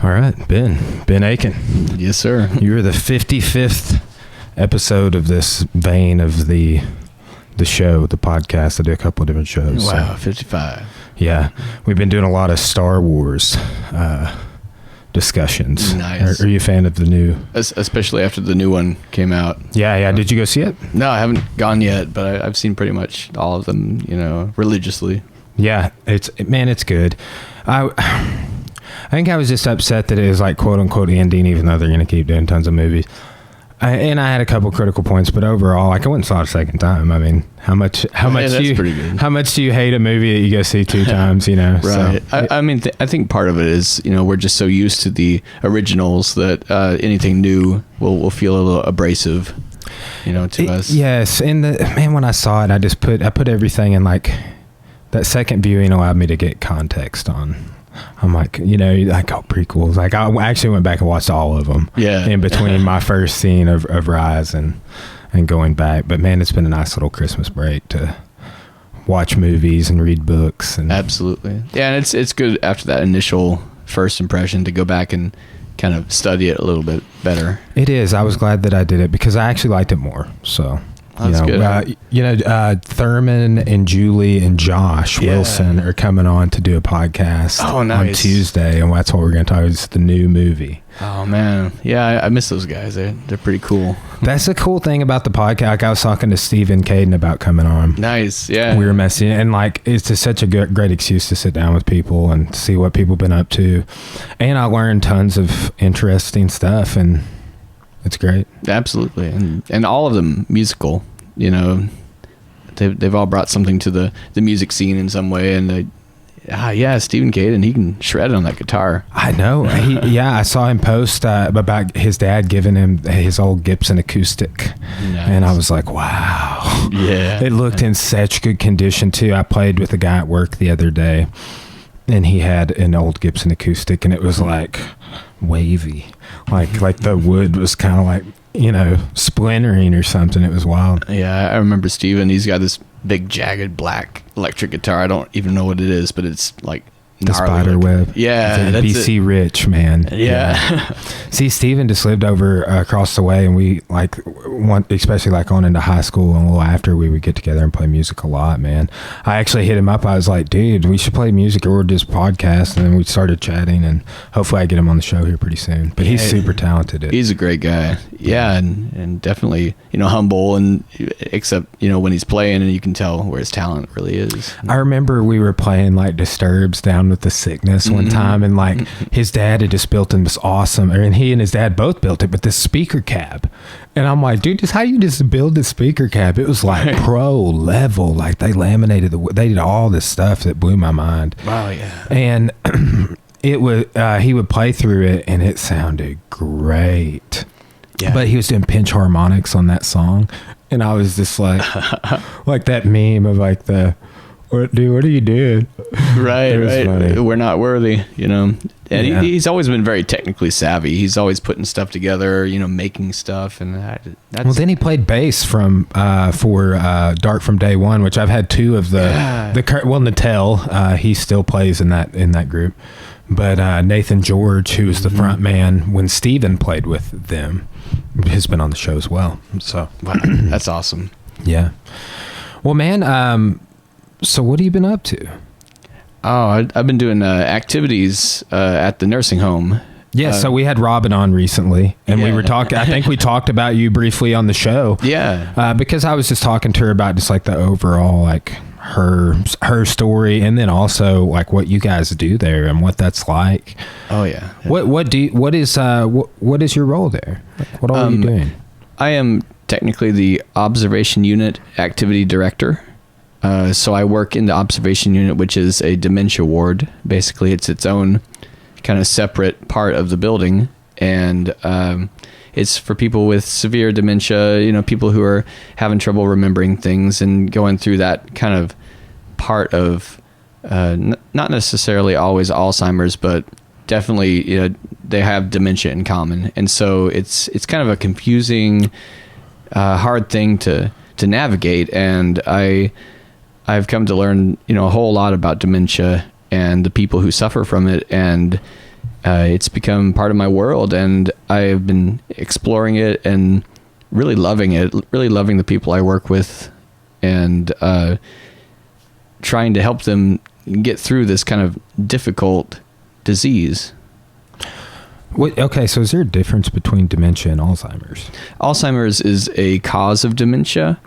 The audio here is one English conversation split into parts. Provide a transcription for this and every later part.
All right, Ben Eakin. Yes, sir. You're the 55th episode of this vein of the show, the podcast. I do a couple of different shows. Wow, 55. Yeah, we've been doing a lot of Star Wars discussions. Nice. Are you a fan of the new? Especially after the new one came out. Yeah. Did you go see it? No, I haven't gone yet, but I've seen pretty much all of them, religiously. Yeah, it's good. I think I was just upset that it was like quote unquote ending, even though they're going to keep doing tons of movies. And I had a couple critical points, but overall, I went and saw it a second time. I mean, how much do you hate a movie that you go see two times? Right. So, I think part of it is we're just so used to the originals that anything new will feel a little abrasive, to us. Yes, and when I saw it, I put everything in like that second viewing allowed me to get context on. I'm like, prequels. Like I actually went back and watched all of them. Yeah. In between my first scene of Rise and going back. But man, it's been a nice little Christmas break to watch movies and read books. And absolutely. Yeah, and it's good after that initial first impression to go back and kind of study it a little bit better. It is. I was glad that I did it because I actually liked it more. So. That's good. Thurman and Julie and Josh Wilson are coming on to do a podcast on Tuesday, and that's what we're going to talk about. It's the new movie. Oh man, yeah, I miss those guys. They're pretty cool. That's the cool thing about the podcast. Like I was talking to Steve and Caden about coming on. Nice, yeah. We were messing, and like it's just such a great excuse to sit down with people and see what people been up to, and I learned tons of interesting stuff and. It's great. Absolutely. And all of them musical, they've all brought something to the music scene in some way. And Stephen Caden, he can shred on that guitar. I know. I saw him post about his dad giving him his old Gibson acoustic. Nice. And I was like, wow. Yeah. It looked in such good condition too. I played with a guy at work the other day and he had an old Gibson acoustic and it was like wavy. Like the wood was kind of like, splintering or something. It was wild. Yeah, I remember Steven. He's got this big, jagged, black electric guitar. I don't even know what it is, but it's like the spider web. Yeah, that's BC Rich, man. Yeah. See, Steven just lived over across the way, and we especially like on into high school and a little after, we would get together and play music a lot, man. I actually hit him up. I was like, dude, we should play music or just podcast, and then we started chatting, and hopefully I get him on the show here pretty soon. But he's super talented. He's a great guy. Yeah, and definitely, humble, and except, when he's playing, and you can tell where his talent really is. I remember we were playing like Disturbed's Down with the Sickness one time, and like his dad had just built him this awesome, and he and his dad both built it, but this speaker cab. And I'm like, dude, just how you just build this speaker cab? It was like pro level. Like they laminated they did all this stuff that blew my mind. Wow, yeah. And it was he would play through it and it sounded great. Yeah. But he was doing pinch harmonics on that song, and I was just like like that meme of like what are you doing? Right. Funny. We're not worthy, And he's always been very technically savvy. He's always putting stuff together, making stuff, and that's. Well, then he played bass for Dark from Day One, which I've had two of Nattel. He still plays in that group, but Nathan George, who was the front man when Steven played with them, has been on the show as well. So wow, that's awesome. Yeah. Well, man. So what have you been up to? Oh, I've been doing activities at the nursing home. Yeah, so we had Robin on recently, and we were talking. I think we talked about you briefly on the show. Yeah, because I was just talking to her about just like the overall like her story, and then also like what you guys do there and what that's like. Oh yeah. What is your role there? What all are you doing? I am technically the observation unit activity director. So I work in the observation unit, which is a dementia ward. Basically, it's its own kind of separate part of the building. And it's for people with severe dementia, people who are having trouble remembering things and going through that kind of part of not necessarily always Alzheimer's, but definitely they have dementia in common. And so it's kind of a confusing, hard thing to navigate. And I've come to learn, a whole lot about dementia and the people who suffer from it, and it's become part of my world, and I've been exploring it and really loving it, really loving the people I work with, and trying to help them get through this kind of difficult disease. Okay, so is there a difference between dementia and Alzheimer's? Alzheimer's is a cause of dementia.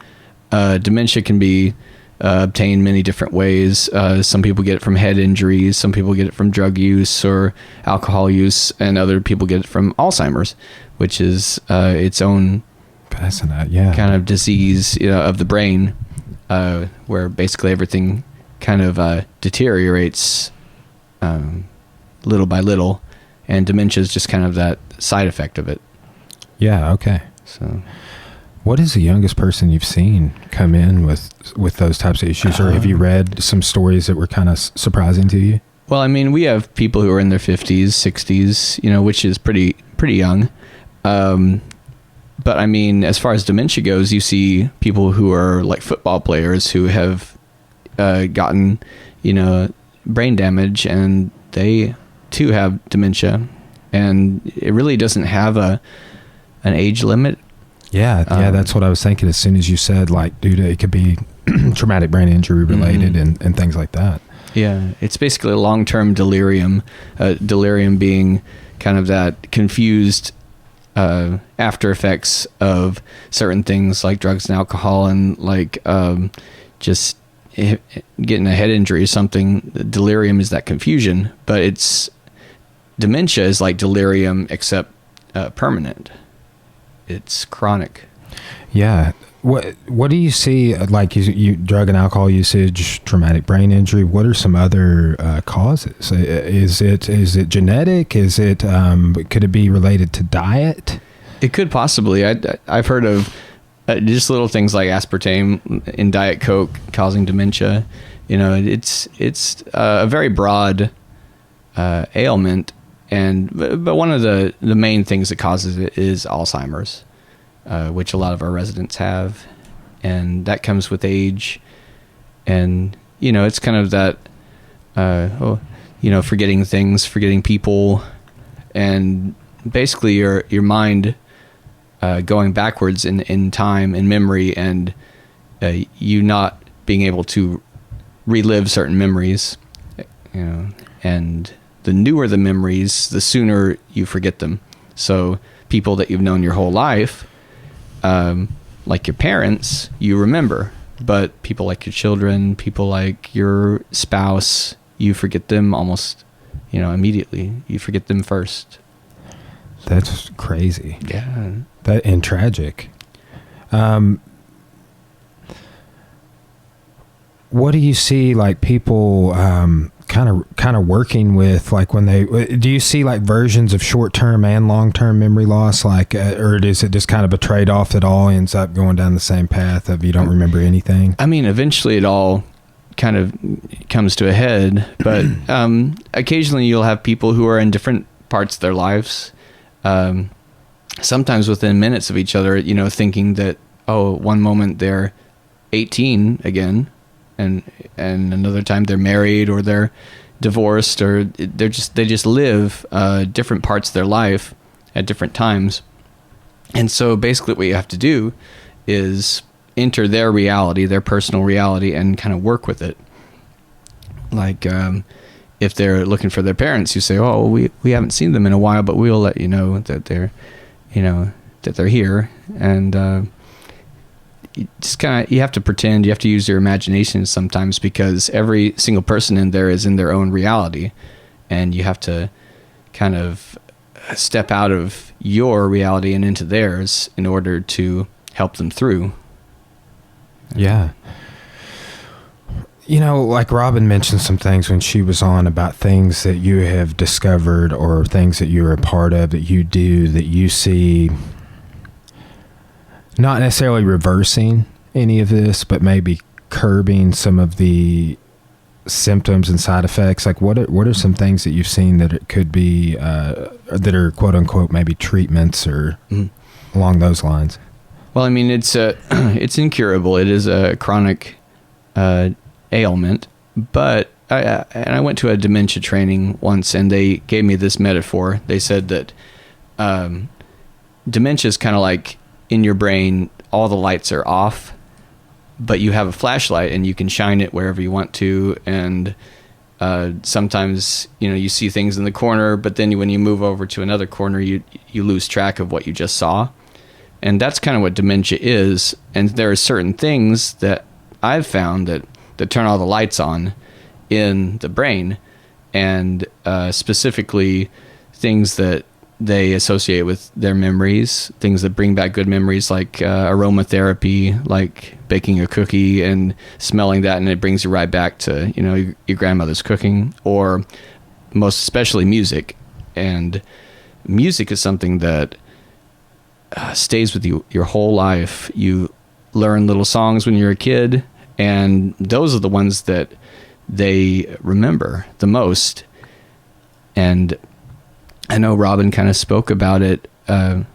Dementia can be obtained many different ways. Some people get it from head injuries, some people get it from drug use or alcohol use, and other people get it from Alzheimer's, which is its own kind of disease of the brain, where basically everything kind of deteriorates little by little, and dementia is just kind of that side effect of it. Yeah, okay. So, what is the youngest person you've seen come in with those types of issues, or have you read some stories that were kind of surprising to you? Well, I mean, we have people who are in their 50s, 60s, which is pretty young. But I mean, as far as dementia goes, you see people who are like football players who have gotten, brain damage, and they too have dementia, and it really doesn't have an age limit. Yeah, that's what I was thinking as soon as you said, like, dude, it could be traumatic brain injury related and things like that. Yeah, it's basically a long-term delirium, delirium being kind of that confused after effects of certain things like drugs and alcohol, and like just getting a head injury or something. Delirium is that confusion, but dementia is like delirium except permanent. It's chronic. Yeah. What do you see, like you drug and alcohol usage, traumatic brain injury? What are some other causes? Is it genetic? Is it could it be related to diet? It could possibly. I've heard of just little things like aspartame in Diet Coke causing dementia. It's a very broad ailment, but one of the main things that causes it is Alzheimer's. Which a lot of our residents have, and that comes with age. And it's kind of that forgetting things, forgetting people, and basically your mind going backwards in time and memory, and you not being able to relive certain memories, and the newer the memories, the sooner you forget them. So people that you've known your whole life, like your parents, you remember, but people like your children, people like your spouse, you forget them almost, immediately. You forget them first. That's crazy. Yeah. And tragic. What do you see, like, people kind of working with, like, when do you see like versions of short-term and long-term memory loss, like, or is it just kind of a trade-off that all ends up going down the same path of you don't remember anything? I mean, eventually it all kind of comes to a head, but occasionally you'll have people who are in different parts of their lives, sometimes within minutes of each other, thinking that, one moment they're 18 again, and another time they're married, or they're divorced, or they just live different parts of their life at different times. And so basically what you have to do is enter their reality, their personal reality, and kind of work with it. Like if they're looking for their parents, you say, we haven't seen them in a while, but we'll let you know that they're here. And you have to pretend, you have to use your imagination sometimes, because every single person in there is in their own reality, and you have to kind of step out of your reality and into theirs in order to help them through. Yeah. Like Robin mentioned some things when she was on about things that you have discovered, or things that you're a part of, that you do, that you see, not necessarily reversing any of this, but maybe curbing some of the symptoms and side effects. Like, what are some things that you've seen that it could be, that are quote unquote maybe treatments or along those lines? Well, I mean, it's incurable. It is a chronic ailment, but I went to a dementia training once, and they gave me this metaphor. They said that dementia is kind of like in your brain, all the lights are off, but you have a flashlight and you can shine it wherever you want to. And sometimes, you see things in the corner, but then when you move over to another corner, you lose track of what you just saw. And that's kind of what dementia is. And there are certain things that I've found that turn all the lights on in the brain, and specifically things that they associate with their memories, things that bring back good memories, like aromatherapy, like baking a cookie and smelling that, and it brings you right back to your grandmother's cooking, or most especially music. And music is something that stays with you your whole life. You learn little songs when you're a kid, and those are the ones that they remember the most. And I know Robin kind of spoke about it on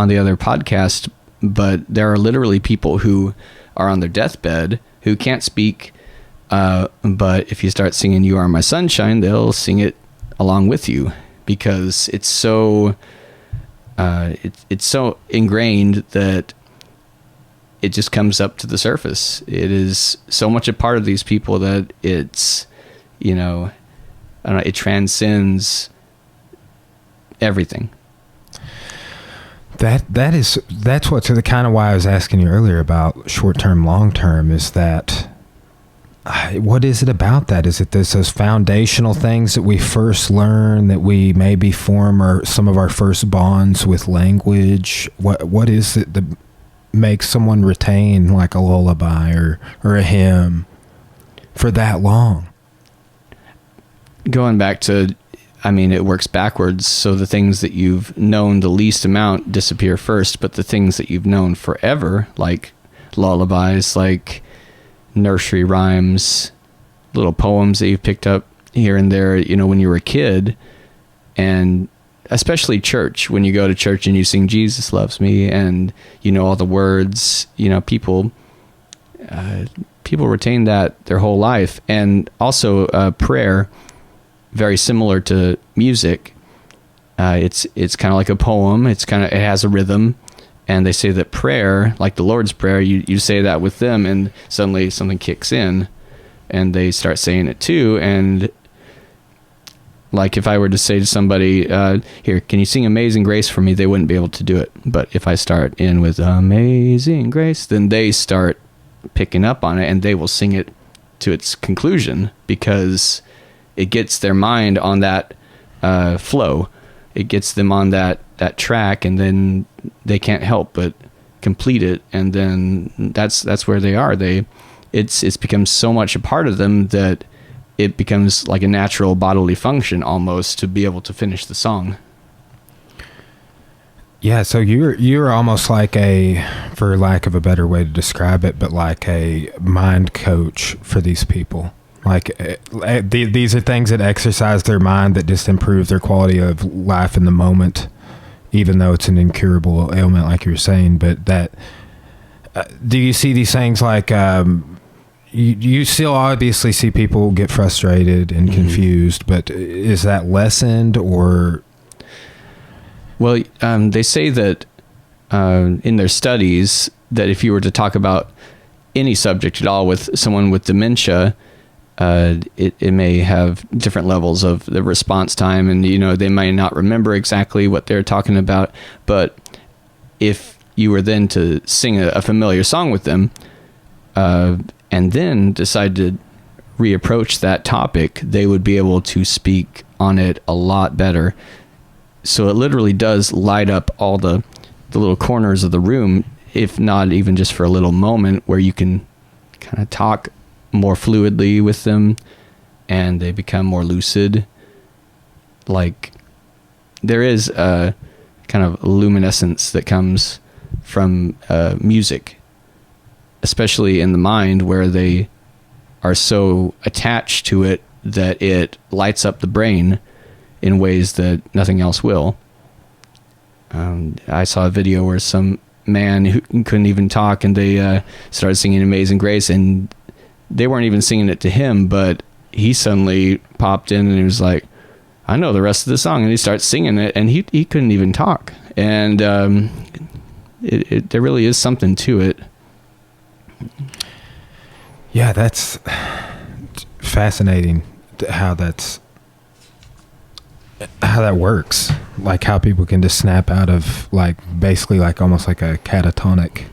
the other podcast, but there are literally people who are on their deathbed who can't speak, but if you start singing "You Are My Sunshine," they'll sing it along with you, because it's so it's so ingrained that it just comes up to the surface. It is so much a part of these people that it's, I don't know, it transcends everything. That's what's the kind of why I was asking you earlier about short-term, long-term, is that what is it about that? Is it those foundational things that we first learn, that we maybe form some of our first bonds with language? What is it that makes someone retain like a lullaby or a hymn for that long? Going back to, it works backwards. So the things that you've known the least amount disappear first, but the things that you've known forever, like lullabies, like nursery rhymes, little poems that you've picked up here and there, when you were a kid, and especially church, when you go to church and you sing "Jesus Loves Me" and all the words, people retain that their whole life. And also prayer, very similar to music. It's kind of like a poem. It has a rhythm, and they say that prayer, like the Lord's Prayer, you say that with them, and suddenly something kicks in, and they start saying it too. And like if I were to say to somebody, here, can you sing "Amazing Grace" for me? They wouldn't be able to do it. But if I start in with "Amazing Grace," then they start picking up on it, and they will sing it to its conclusion, because it gets their mind on that flow. It gets them on that track, and then they can't help but complete it. And then that's where they are. It's become so much a part of them that it becomes like a natural bodily function almost to be able to finish the song. Yeah, so you're almost like for lack of a better way to describe it, but like a mind coach for these people. Like these are things that exercise their mind, that just improve their quality of life in the moment, even though it's an incurable ailment, like you were saying. But that, do you see these things like, you still obviously see people get frustrated and confused, but is that lessened or? Well, they say that in their studies that if you were to talk about any subject at all with someone with dementia, it may have different levels of the response time, and they might not remember exactly what they're talking about. But if you were then to sing a familiar song with them, and then decide to reapproach that topic, they would be able to speak on it a lot better. So it literally does light up all the little corners of the room, if not even just for a little moment, where you can kind of talk more fluidly with them, and they become more lucid. Like there is a kind of luminescence that comes from music, especially in the mind, where they are so attached to it that it lights up the brain in ways that nothing else will. I saw a video where some man who couldn't even talk, and they started singing "Amazing Grace," and they weren't even singing it to him, but he suddenly popped in and he was like, I know the rest of the song, and he starts singing it, and he couldn't even talk. And there really is something to it. Yeah, that's fascinating how that works. Like how people can just snap out of like basically like almost like a catatonic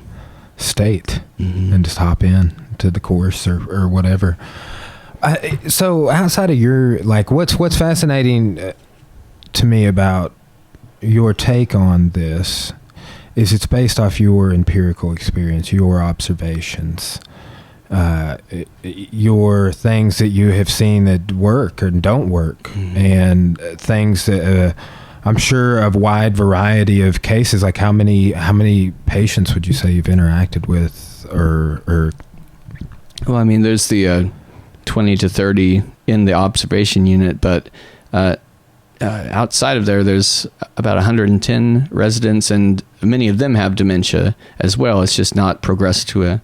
state and just hop in to the course or whatever. So outside of your, like, what's fascinating to me about your take on this is it's based off your empirical experience, your observations, your things that you have seen that work or don't work, and things that I'm sure of wide variety of cases. Like how many patients would you say you've interacted with, or? Well, I mean, there's the 20 to 30 in the observation unit, but outside of there's about 110 residents, and many of them have dementia as well. It's just not progressed to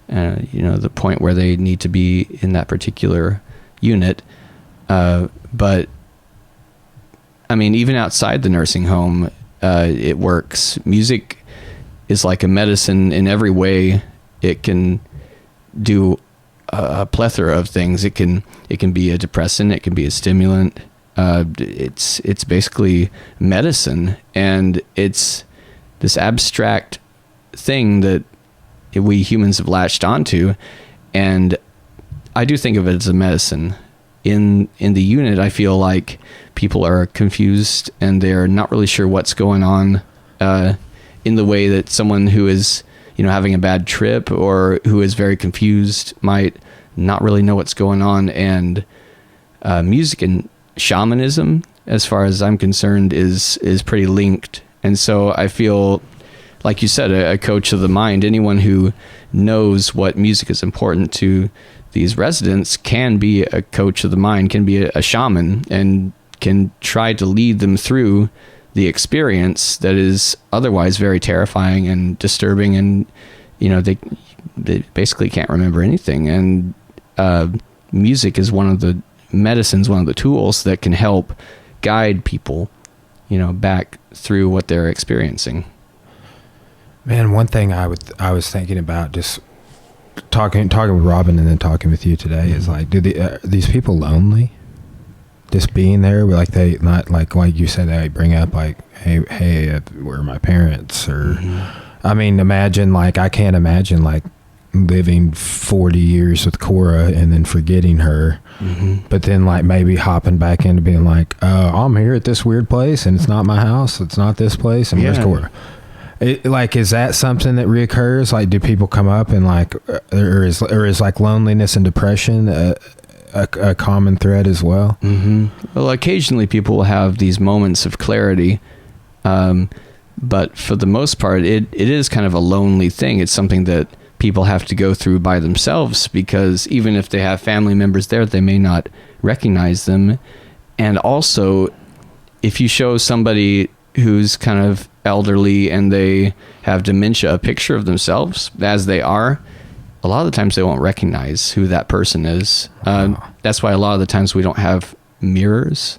the point where they need to be in that particular unit. But I mean, even outside the nursing home, it works. Music is like a medicine in every way. It can do a plethora of things. It can be a depressant. It can be a stimulant. It's basically medicine, and it's this abstract thing that we humans have latched onto. And I do think of it as a medicine. In the unit, I feel like people are confused and they're not really sure what's going on, in the way that someone who is, having a bad trip or who is very confused might not really know what's going on. And music and shamanism, as far as I'm concerned, is pretty linked. And so I feel, like you said, a coach of the mind. Anyone who knows what music is important to these residents can be a coach of the mind, can be a shaman, and can try to lead them through the experience that is otherwise very terrifying and disturbing. And they basically can't remember anything. And music is one of the medicines, one of the tools that can help guide people back through what they're experiencing. Man, one thing I was thinking about, just talking with Robin and then talking with you today, is like, are these people lonely? Just being there, like they not like you said, they bring up like, hey, where are my parents? Or, I mean, I can't imagine like living 40 years with Cora and then forgetting her, but then like maybe hopping back into being like, I'm here at this weird place and it's not my house, it's not this place, and where's Cora? Is that something that reoccurs? Like, do people come up and like, or is like loneliness and depression a common thread as well? Well, occasionally people will have these moments of clarity, but for the most part, it is kind of a lonely thing. It's something that people have to go through by themselves, because even if they have family members there, they may not recognize them. And also, if you show somebody who's kind of elderly and they have dementia a picture of themselves as they are, a lot of the times they won't recognize who that person is. That's why a lot of the times we don't have mirrors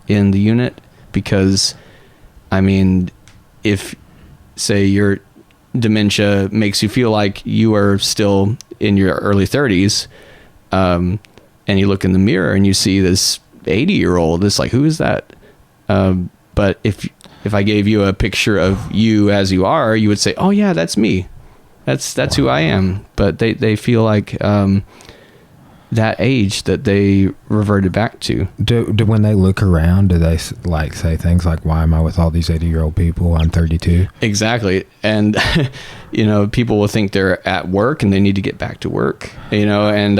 in the unit, because I mean, if say your dementia makes you feel like you are still in your early 30s, and you look in the mirror and you see this 80-year-old, it's like, who is that? But if I gave you a picture of you as you are, you would say, oh yeah, that's me. That's who I am. But they feel like that age that they reverted back to. Do when they look around, do they like say things like, why am I with all these 80-year-old people? I'm 32. Exactly. And people will think they're at work and they need to get back to work, and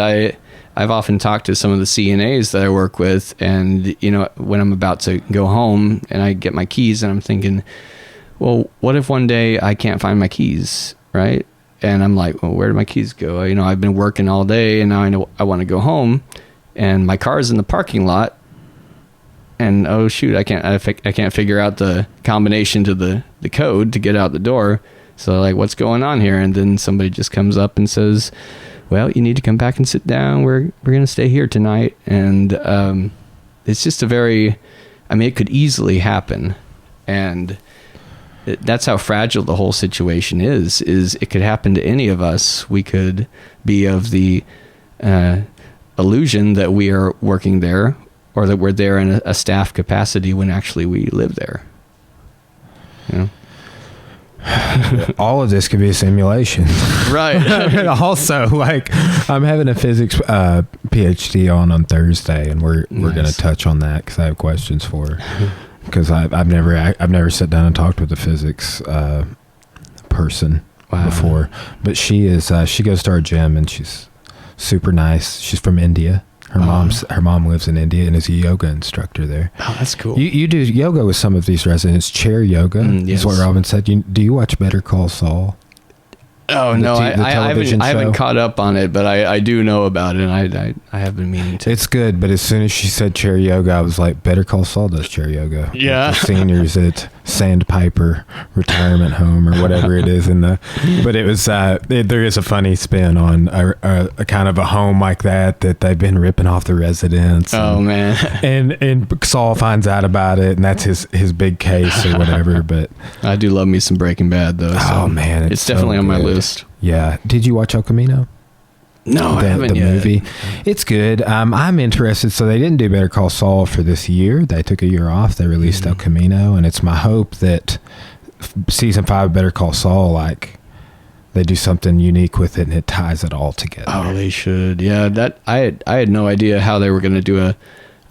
I've often talked to some of the CNAs that I work with, and when I'm about to go home and I get my keys, and I'm thinking, well, what if one day I can't find my keys, right? And I'm like, well, where did my keys go? I've been working all day, and now I know I want to go home, and my car's in the parking lot, and oh shoot, I can't figure out the combination to the code to get out the door. So like, what's going on here? And then somebody just comes up and says, well, you need to come back and sit down. We're going to stay here tonight. And it's just a very, I mean, it could easily happen. And that's how fragile the whole situation is it could happen to any of us. We could be of the illusion that we are working there, or that we're there in a staff capacity when actually we live there. You know? All of this could be a simulation. Right. Also, like, I'm having a physics PhD on Thursday, and we're going to touch on that because I have questions for her. Because I've never sat down and talked with a physics person before. But she goes to our gym, and she's super nice. She's from India. Her mom lives in India and is a yoga instructor there. Oh, that's cool. You do yoga with some of these residents. Chair yoga yes. is what Robin said. Do you watch Better Call Saul? Oh, no, I haven't caught up on it, but I do know about it, and I have been meaning to. It's good, but as soon as she said chair yoga, I was like, Better Call Saul does chair yoga. Yeah. With the seniors at Sandpiper Retirement Home or whatever it is but it was, there is a funny spin on a kind of a home like that they've been ripping off the residents. Oh, man. And Saul finds out about it, and that's his big case or whatever, but. I do love me some Breaking Bad, though. So oh, man. It's definitely so on my good. list. Yeah. Did you watch El Camino? No, I haven't the yet. movie. It's good. I'm interested. So they didn't do Better Call Saul for this year. They took a year off. They released El Camino, and it's my hope that season 5 of Better Call Saul, like, they do something unique with it and it ties it all together. Oh, they should. Yeah, that I had no idea how they were going to do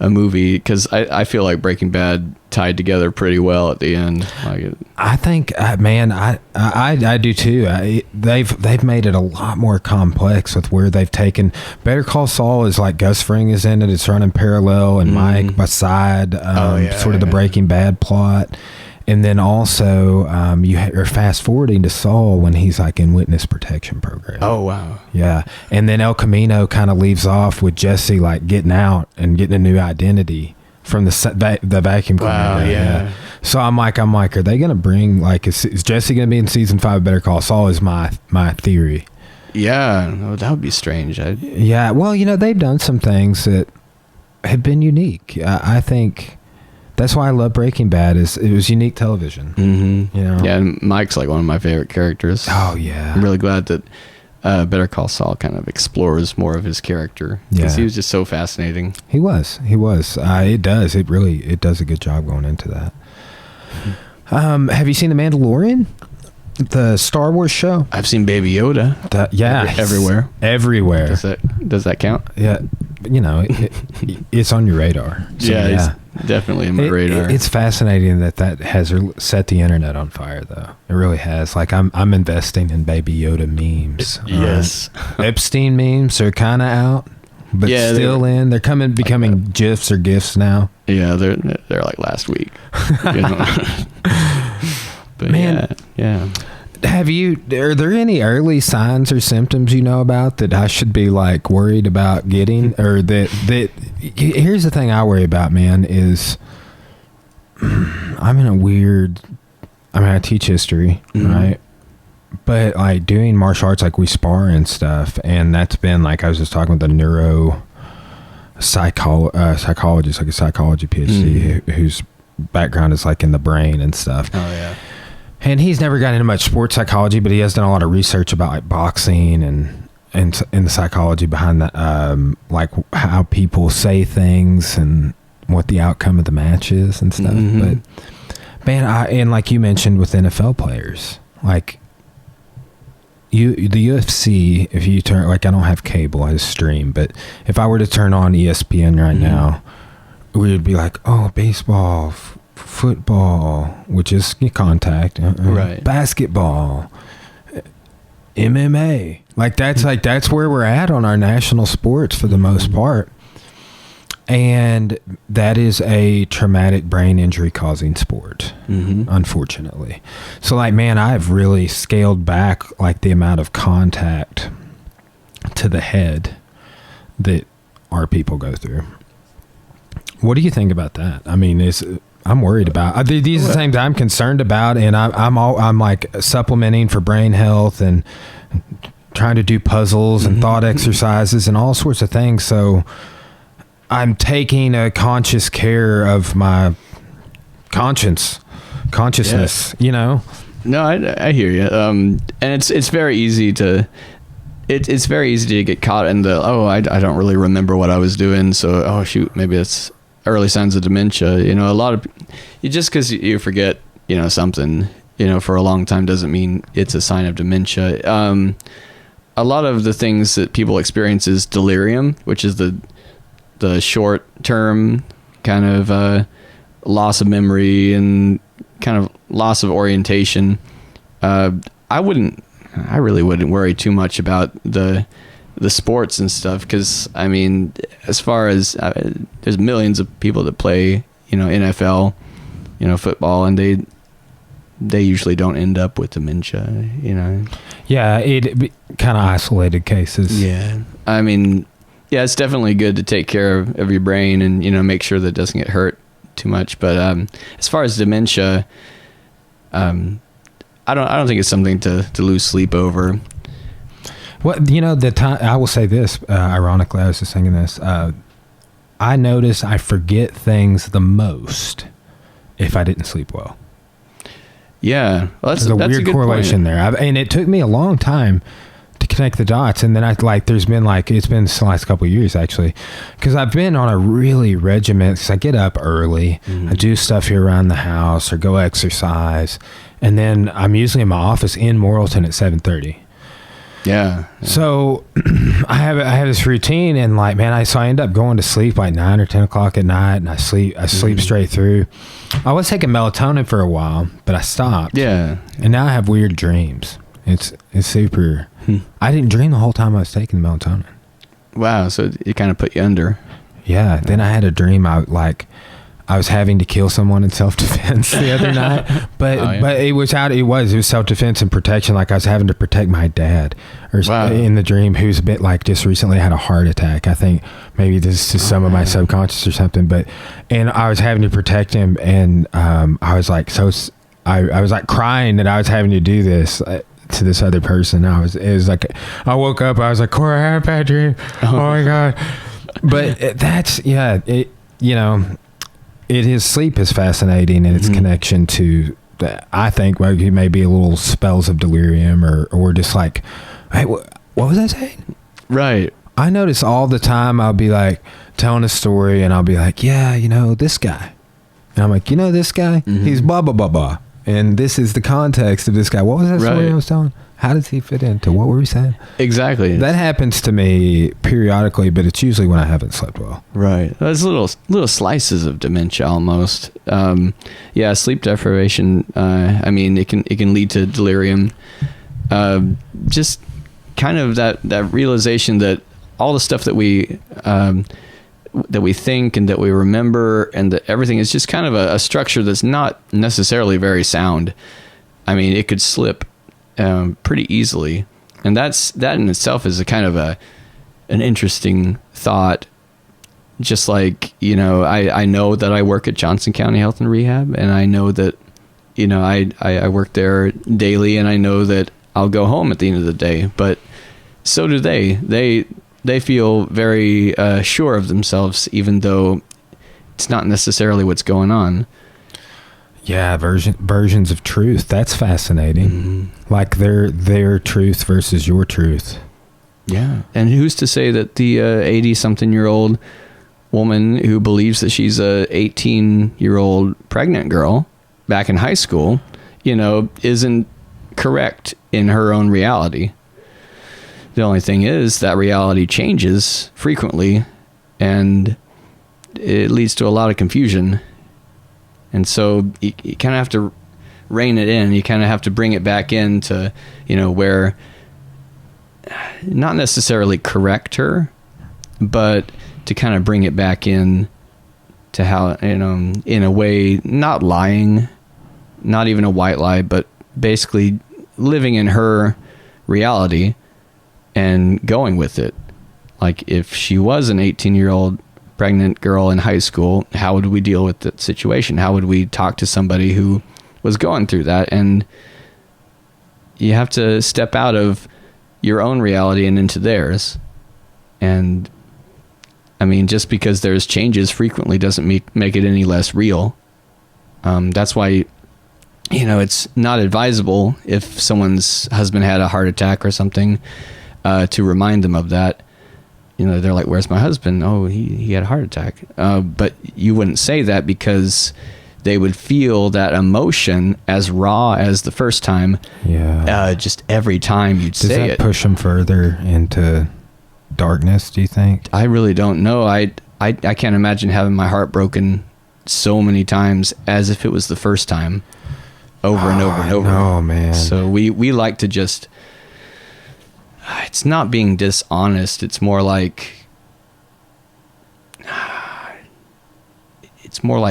a movie, because I feel like Breaking Bad tied together pretty well at the end. Like I think, man, I do too. They've made it a lot more complex with where they've taken. Better Call Saul is like Gus Fring is in it. It's running parallel, and Mike beside sort of the Breaking Bad plot. And then also, you're fast forwarding to Saul when he's like in witness protection program. Oh, wow. Yeah. And then El Camino kind of leaves off with Jesse like getting out and getting a new identity from the vacuum cleaner. Wow, yeah. So I'm like, are they going to bring, like, is Jesse going to be in season 5 of Better Call Saul is my theory. Yeah. Oh, that would be strange. Yeah. Well, they've done some things that have been unique. I think that's why I love Breaking Bad. It was unique television. Mm-hmm. Yeah, and Mike's like one of my favorite characters. Oh, yeah. I'm really glad that Better Call Saul kind of explores more of his character, because he was just so fascinating. He was. It does a good job going into that. Have you seen The Mandalorian? The Star Wars show? I've seen Baby Yoda. Everywhere. Does that count? Yeah. It's on your radar. So It's definitely on my radar. It's fascinating that has set the internet on fire, though. It really has. Like, I'm investing in Baby Yoda memes. Yes. Epstein memes are kind of out, but still in. They're becoming GIFs or GIFs now. Yeah, they're like last week. But man, yeah. Are there any early signs or symptoms you know about that I should be like worried about getting, or that here's the thing I worry about, man, is I'm in a weird, I teach history, right? But like doing martial arts, like we spar and stuff. And that's been like, I was just talking with a psychologist, like a psychology PhD whose background is like in the brain and stuff. Oh yeah. And he's never gotten into much sports psychology, but he has done a lot of research about like boxing and the psychology behind that, like how people say things and what the outcome of the match is and stuff. But man, and like you mentioned with NFL players, like the UFC, if you turn, like, I don't have cable, I stream, but if I were to turn on ESPN right now, we would be like, oh, baseball, football, which is contact, right? Basketball, MMA, that's where we're at on our national sports for the most part, and that is a traumatic brain injury causing sport, unfortunately. So like, man, I've really scaled back like the amount of contact to the head that our people go through. What do you think about that? I mean, I'm worried about these are the things I'm concerned about, and I'm like supplementing for brain health and trying to do puzzles and thought exercises and all sorts of things. So I'm taking a conscious care of my consciousness, you know? No, I hear you. And it's very easy to, it's very easy to get caught in the, I don't really remember what I was doing. So, oh shoot, maybe it's early signs of dementia. You know, a lot of, just because you forget, you know, something, you know, for a long time doesn't mean it's a sign of dementia. A lot of the things that people experience is delirium, which is the short term kind of loss of memory and kind of loss of orientation. I really wouldn't worry too much about the sports and stuff, because I mean, as far as there's millions of people that play, you know, NFL, you know, football, and they usually don't end up with dementia, you know. Yeah, it kind of isolated cases. Yeah, I mean, yeah, it's definitely good to take care of your brain and, you know, make sure that it doesn't get hurt too much. But as far as dementia, I don't think it's something to lose sleep over. Well, you know, I will say this, ironically, I was just thinking this, I notice I forget things the most if I didn't sleep well. Yeah, well, that's a weird good correlation there. And it took me a long time to connect the dots. And then it's been the last couple of years actually, because I've been on a really regiment, because I get up early, I do stuff here around the house or go exercise. And then I'm usually in my office in Morrilton at 7:30. Yeah. So I have this routine, and like, man, I end up going to sleep like 9 or 10 o'clock at night, and I sleep straight through. I was taking melatonin for a while, but I stopped. Yeah. And now I have weird dreams. It's super. I didn't dream the whole time I was taking the melatonin. Wow. So it kind of put you under. Yeah. Then I had a dream. I was having to kill someone in self-defense the other night, but it was self-defense and protection. Like I was having to protect my dad in the dream, who's a bit like just recently had a heart attack. I think maybe this is just some of my subconscious or something, and I was having to protect him. And, I was like, I was like crying that I was having to do this to this other person. It was like, I woke up, I was like, Corey, I had a bad dream. Oh my God. But that's, you know, sleep is fascinating, and its connection to, I think, well, it may be a little spells of delirium or just like, hey, what was I saying? Right. I notice all the time I'll be like telling a story, and I'll be like, yeah, you know, this guy. And I'm like, you know, this guy, he's blah, blah, blah, blah. And this is the context of this guy. What was that story I was telling? How does he fit into what were we saying? Exactly. That happens to me periodically, but it's usually when I haven't slept well. Right. There's little slices of dementia almost. Sleep deprivation. I mean, it can lead to delirium. Just kind of that realization that all the stuff that we think and that we remember, and that everything is just kind of a structure that's not necessarily very sound. I mean, it could slip pretty easily, and that in itself is a kind of an interesting thought. Just like, you know, I know that I work at Johnson County Health and Rehab, and I know that, you know, I work there daily, and I know that I'll go home at the end of the day, but so do they feel very sure of themselves, even though it's not necessarily what's going on. Yeah, versions of truth. That's fascinating. Like their truth versus your truth. Yeah. And who's to say that the 80-something-year-old woman who believes that she's a 18-year-old pregnant girl back in high school, you know, isn't correct in her own reality? The only thing is that reality changes frequently, and it leads to a lot of confusion. And so you kind of have to rein it in. You kind of have to bring it back into, you know, where not necessarily correct her, but to kind of bring it back in to how, you know, in a way, not lying, not even a white lie, but basically living in her reality and going with it. Like if she was an 18-year-old pregnant girl in high school, how would we deal with that situation? How would we talk to somebody who was going through that? And you have to step out of your own reality and into theirs. And I mean, just because there's changes frequently doesn't make it any less real. That's why, you know, it's not advisable if someone's husband had a heart attack or something, to remind them of that. You know, they're like, "Where's my husband?" "Oh, he had a heart attack." But you wouldn't say that, because they would feel that emotion as raw as the first time. Yeah. Just every time you'd say it. Does that push them further into darkness, do you think? I really don't know. I can't imagine having my heart broken so many times as if it was the first time, over and over and over. Oh man. So we like to just, it's not being dishonest. It's more like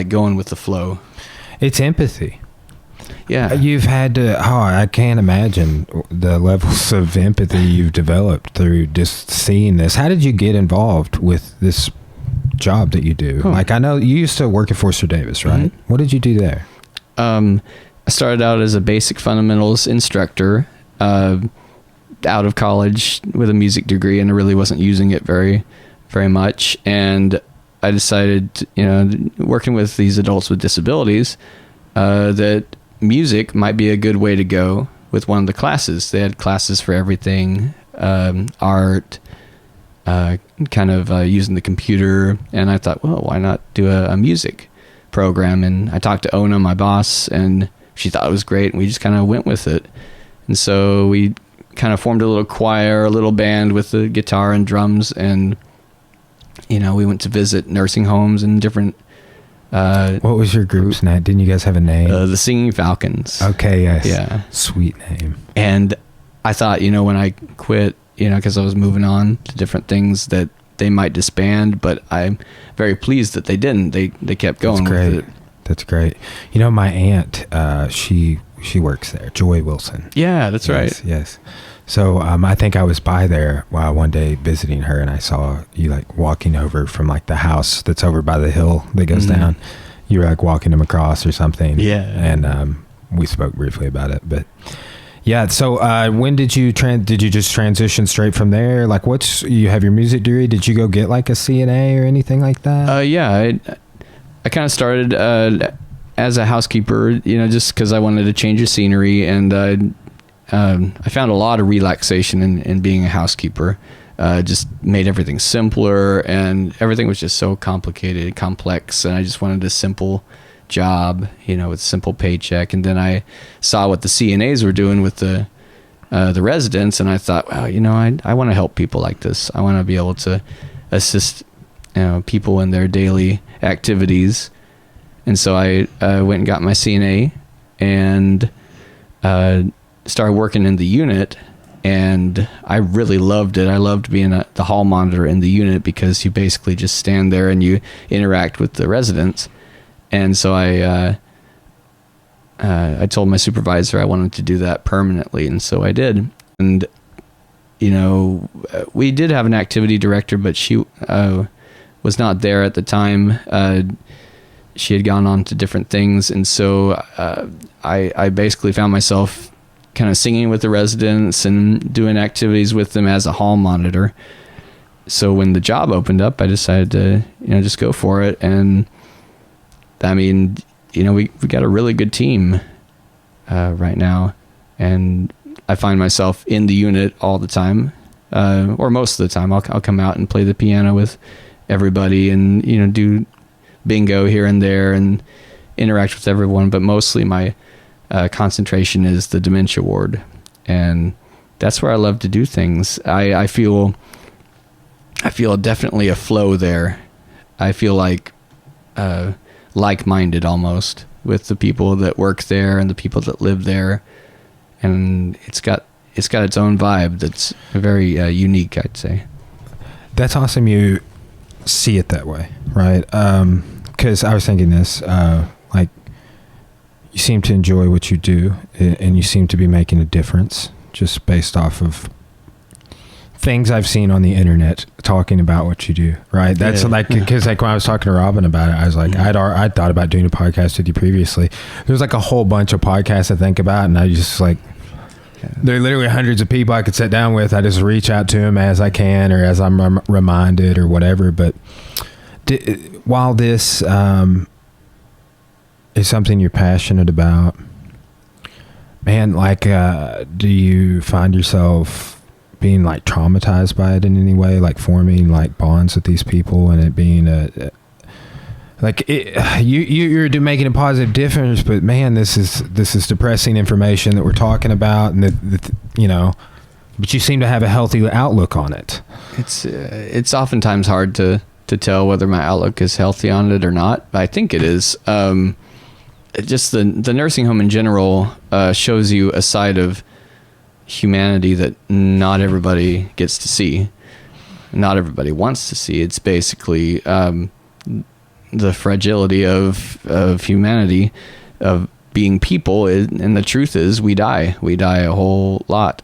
going with the flow. It's empathy. Yeah. You've had to, I can't imagine the levels of empathy you've developed through just seeing this. How did you get involved with this job that you do? Like, I know you used to work at Forster Davis, right? Mm-hmm. What did you do there? I started out as a basic fundamentals instructor, out of college with a music degree, and I really wasn't using it very, very much. And I decided, you know, working with these adults with disabilities, that music might be a good way to go with one of the classes. They had classes for everything, art, kind of using the computer. And I thought, well, why not do a music program? And I talked to Ona, my boss, and she thought it was great. And we just kind of went with it. And so we kind of formed a little choir, a little band with the guitar and drums. And, you know, we went to visit nursing homes and different... what was your group's name? Didn't you guys have a name? The Singing Falcons. Okay, yes. Yeah. Sweet name. And I thought, you know, when I quit, you know, because I was moving on to different things, that they might disband, but I'm very pleased that they didn't. They kept going with it. That's great. You know, my aunt, she works there, Joy Wilson. Yeah, that's right. Yes. So I think I was by there one day visiting her, and I saw you like walking over from like the house that's over by the hill that goes down. You were like walking them across or something. Yeah. And we spoke briefly about it, but yeah. So when did you did you just transition straight from there? Like, you have your music degree? Did you go get like a CNA or anything like that? Yeah, I kind of started as a housekeeper, you know, just because I wanted to change the scenery, and I found a lot of relaxation in being a housekeeper. Just made everything simpler, and everything was just so complicated, complex, and I just wanted a simple job, you know, with a simple paycheck. And then I saw what the CNAs were doing with the residents, and I thought, well, you know, I want to help people like this. I want to be able to assist, you know, people in their daily activities. And so I went and got my CNA, and started working in the unit, and I really loved it. I loved being the hall monitor in the unit, because you basically just stand there and you interact with the residents. And so I told my supervisor I wanted to do that permanently, and so I did. And you know, we did have an activity director, but she was not there at the time. She had gone on to different things, and so I basically found myself kind of singing with the residents and doing activities with them as a hall monitor. So when the job opened up, I decided to, you know, just go for it. And I mean, you know, we got a really good team right now, and I find myself in the unit all the time, or most of the time. I'll come out and play the piano with everybody, and, you know, do bingo here and there and interact with everyone. But mostly my concentration is the dementia ward, and that's where I love to do things. I feel definitely a flow there. I feel like like-minded almost with the people that work there and the people that live there, and it's got its own vibe that's very unique, I'd say. That's awesome you see it that way, right? Because I was thinking this, like, you seem to enjoy what you do, and you seem to be making a difference just based off of things I've seen on the internet talking about what you do, right? That's like, because like when I was talking to Robin about it, I was like, I'd thought about doing a podcast with you previously. There's like a whole bunch of podcasts I think about, and I just like, There are literally hundreds of people I could sit down with. I just reach out to them as I can or as I'm reminded or whatever. But while this is something you're passionate about, man, like, do you find yourself being like traumatized by it in any way, like forming like bonds with these people and it being you're making a positive difference, but man, this is depressing information that we're talking about, and but you seem to have a healthy outlook on it. It's oftentimes hard to tell whether my outlook is healthy on it or not. I think it is. Just the nursing home in general shows you a side of humanity that not everybody gets to see, not everybody wants to see. It's basically the fragility of humanity, of being people, and the truth is we die a whole lot.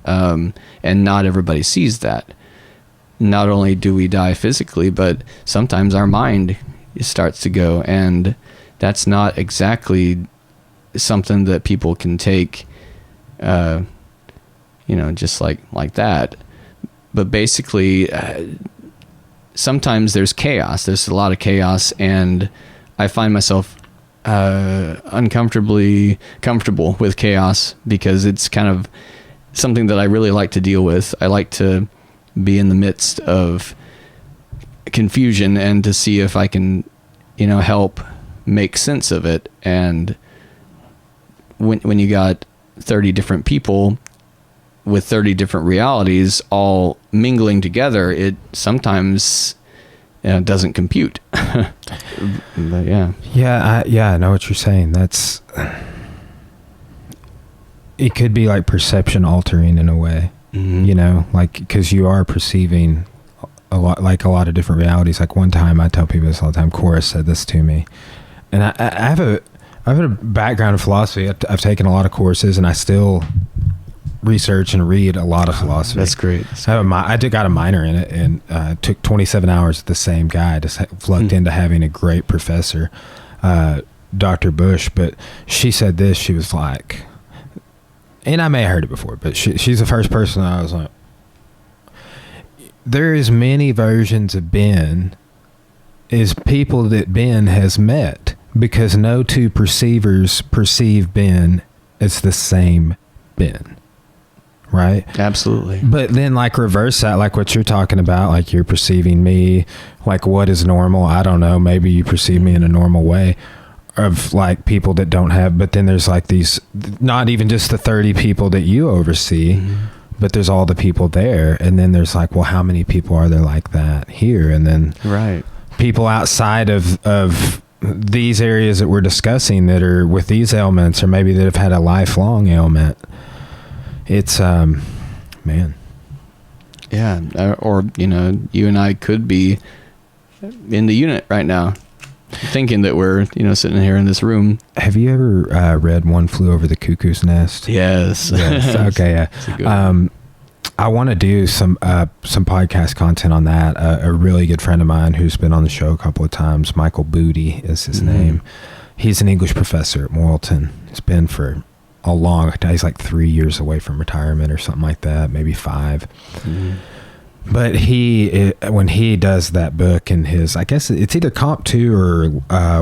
And not everybody sees that. Not only do we die physically, but sometimes our mind starts to go, and that's not exactly something that people can take just like that. But basically, sometimes there's chaos. There's a lot of chaos, and I find myself uncomfortably comfortable with chaos because it's kind of something that I really like to deal with. I like to be in the midst of confusion and to see if I can, help make sense of it. And when you got 30 different people with 30 different realities all mingling together, it sometimes doesn't compute. But yeah, I know what you're saying. It could be like perception altering in a way, like, because you are perceiving a lot of different realities. Like one time, I tell people this all the time, Cora said this to me, and I have a background in philosophy. I've taken a lot of courses, and I still research and read a lot of philosophy. That's great. I got a minor in it, and took 27 hours with the same guy. Just lucked into having a great professor, Dr. Bush. But she said this. She was like, and I may have heard it before, but she's the first person I was like, there is many versions of Ben is people that Ben has met, because no two perceivers perceive Ben as the same Ben. Right? Absolutely. But then like reverse that, like what you're talking about, like you're perceiving me, like what is normal? I don't know. Maybe you perceive me in a normal way, of like people that don't have, but then there's like these, not even just the 30 people that you oversee, but there's all the people there. And then there's like, well, how many people are there like that here? And then right, people outside of these areas that we're discussing that are with these ailments, or maybe that have had a lifelong ailment. It's man, yeah. Or you and I could be in the unit right now, thinking that we're sitting here in this room. Have you ever read One Flew Over the Cuckoo's Nest? Yes. Okay. Yeah. I want to do some podcast content on that. A really good friend of mine who's been on the show a couple of times, Michael Booty is his name. He's an English professor at Morrilton. He's been for a long time. He's like 3 years away from retirement or something like that, maybe 5. But when he does that book, and I guess it's either Comp 2 or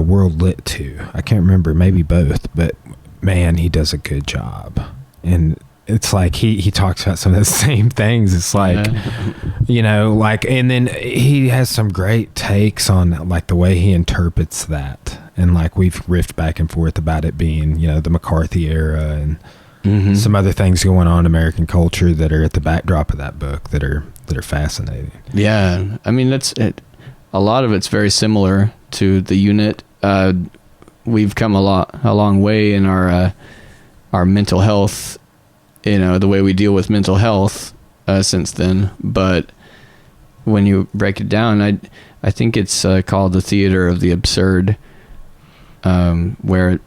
World Lit 2. I can't remember, maybe both. But man, he does a good job. And it's like he talks about some of the same things. It's like, and then he has some great takes on like the way he interprets that. And like we've riffed back and forth about it being, the McCarthy era and some other things going on in American culture that are at the backdrop of that book that are fascinating. Yeah. I mean, that's it. A lot of it's very similar to the unit. We've come a long way in our mental health, the way we deal with mental health since then. But when you break it down, I think it's called the theater of the absurd, where,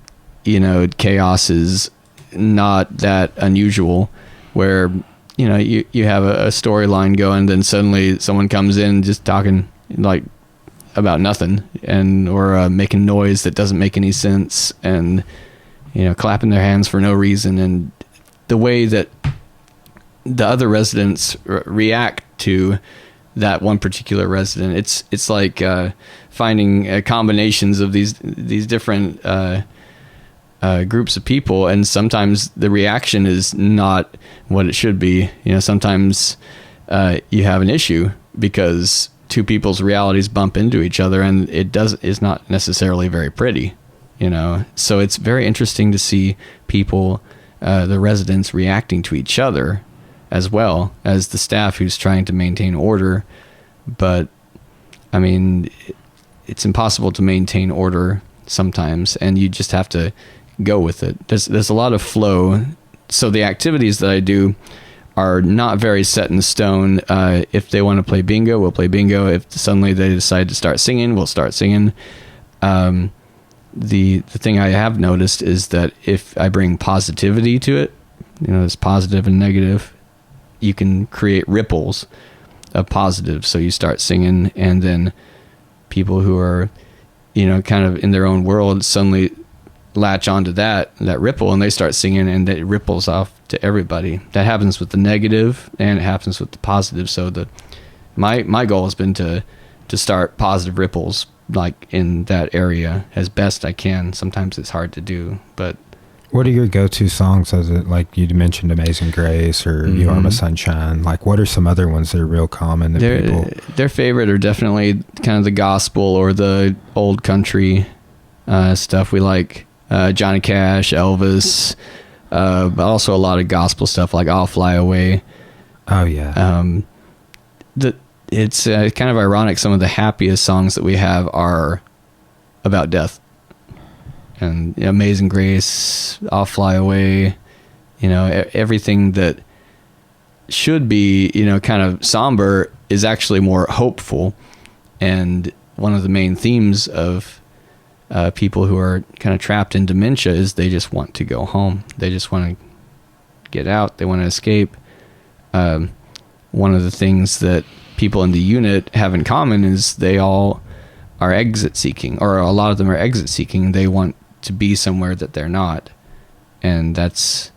chaos is not that unusual, where, you have a storyline going, then suddenly someone comes in just talking like about nothing, or making noise that doesn't make any sense, and, clapping their hands for no reason. And the way that the other residents react to that one particular resident. It's like finding combinations of these different groups of people, and sometimes the reaction is not what it should be. Sometimes you have an issue because two people's realities bump into each other, and is not necessarily very pretty. So it's very interesting to see people, the residents, reacting to each other as well as the staff who's trying to maintain order. But I mean, it's impossible to maintain order sometimes, and you just have to go with it. There's a lot of flow. So the activities that I do are not very set in stone. If they want to play bingo, we'll play bingo. If suddenly they decide to start singing, we'll start singing. The thing I have noticed is that if I bring positivity to it, it's positive and negative, you can create ripples of positive. So you start singing, and then people who are, kind of in their own world suddenly latch onto that ripple, and they start singing, and it ripples off to everybody. That happens with the negative, and it happens with the positive. So my goal has been to start positive ripples, like in that area, as best I can. Sometimes it's hard to do, but what are your go-to songs? Is it like you mentioned Amazing Grace or You Are My Sunshine? Like, what are some other ones that are real common that people... Their favorite are definitely kind of the gospel or the old country stuff. We like Johnny Cash, Elvis, but also a lot of gospel stuff like I'll Fly Away. Oh, yeah. It's kind of ironic. Some of the happiest songs that we have are about death. And Amazing Grace, I'll Fly Away, everything that should be, kind of somber is actually more hopeful. And one of the main themes of people who are kind of trapped in dementia is they just want to go home. They just want to get out. They want to escape. One of the things that people in the unit have in common is they all are exit seeking, or a lot of them are exit seeking. They want to be somewhere that they're not, and that's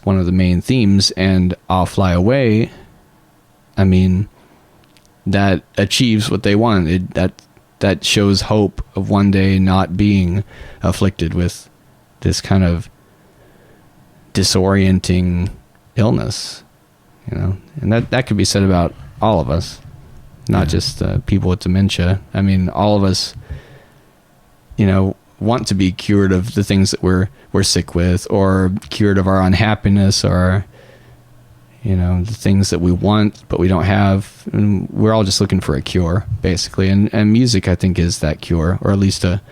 one of the main themes. And I'll Fly Away, I mean, that achieves what they want. That shows hope of one day not being afflicted with this kind of disorienting illness, and that could be said about all of us, not just people with dementia. I mean, all of us, want to be cured of the things that we're sick with, or cured of our unhappiness, or the things that we want but we don't have. And we're all just looking for a cure, basically. And music, I think, is that cure, or at least a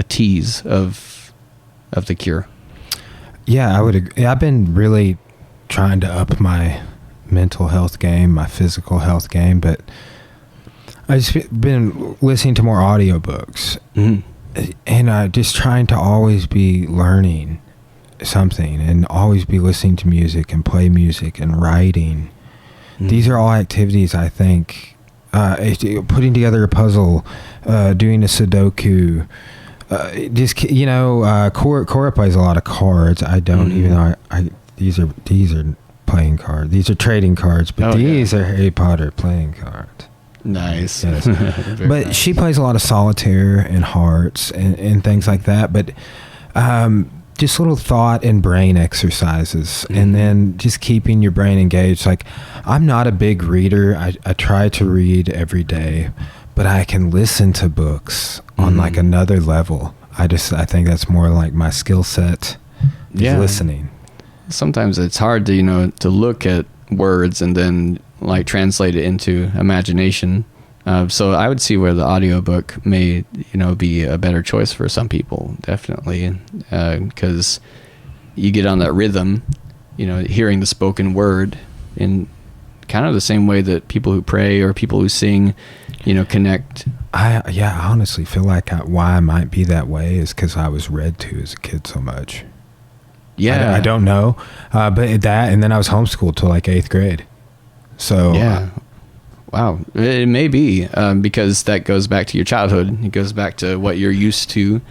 tease of the cure. Yeah, I would agree. I've been really trying to up my mental health game, my physical health game, but I've just been listening to more audiobooks, and just trying to always be learning something, and always be listening to music and play music and writing. These are all activities, I think, putting together a puzzle, doing a Sudoku, Cora plays a lot of cards. I don't even know. These are playing cards. These are trading cards, but these are Harry Potter playing cards. Nice. Yes. But nice. She plays a lot of solitaire and hearts and things like that. But just little thought and brain exercises, and then just keeping your brain engaged. Like, I'm not a big reader. I try to read every day, but I can listen to books on like another level. I think that's more like my skill set, is listening. Sometimes it's hard to, to look at words and then like translate it into imagination. So I would see where the audiobook may, be a better choice for some people, definitely. Because you get on that rhythm, hearing the spoken word in kind of the same way that people who pray or people who sing, connect. I honestly feel like why I might be that way is because I was read to as a kid so much. Yeah. I don't know. But that, and then I was homeschooled till like 8th grade. So wow, it may be because that goes back to your childhood. It goes back to what you're used to,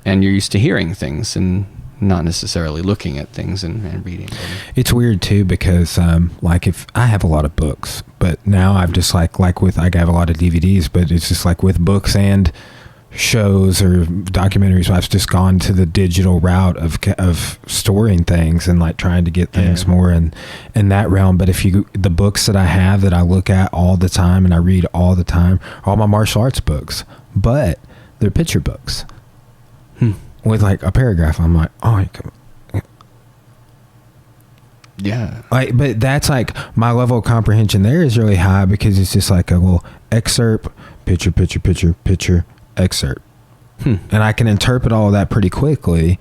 and you're used to hearing things, and not necessarily looking at things and reading. It's weird too, because like if I have a lot of books, but now I've just like with I have a lot of DVDs, but it's just like with books and shows or documentaries, I've just gone to the digital route of storing things and like trying to get things more in that realm. But if the books that I have that I look at all the time and I read all the time are all my martial arts books, but they're picture books. With like a paragraph, I'm like, oh, yeah. Like, but that's like my level of comprehension there is really high, because it's just like a little excerpt, picture, excerpt, and I can interpret all of that pretty quickly.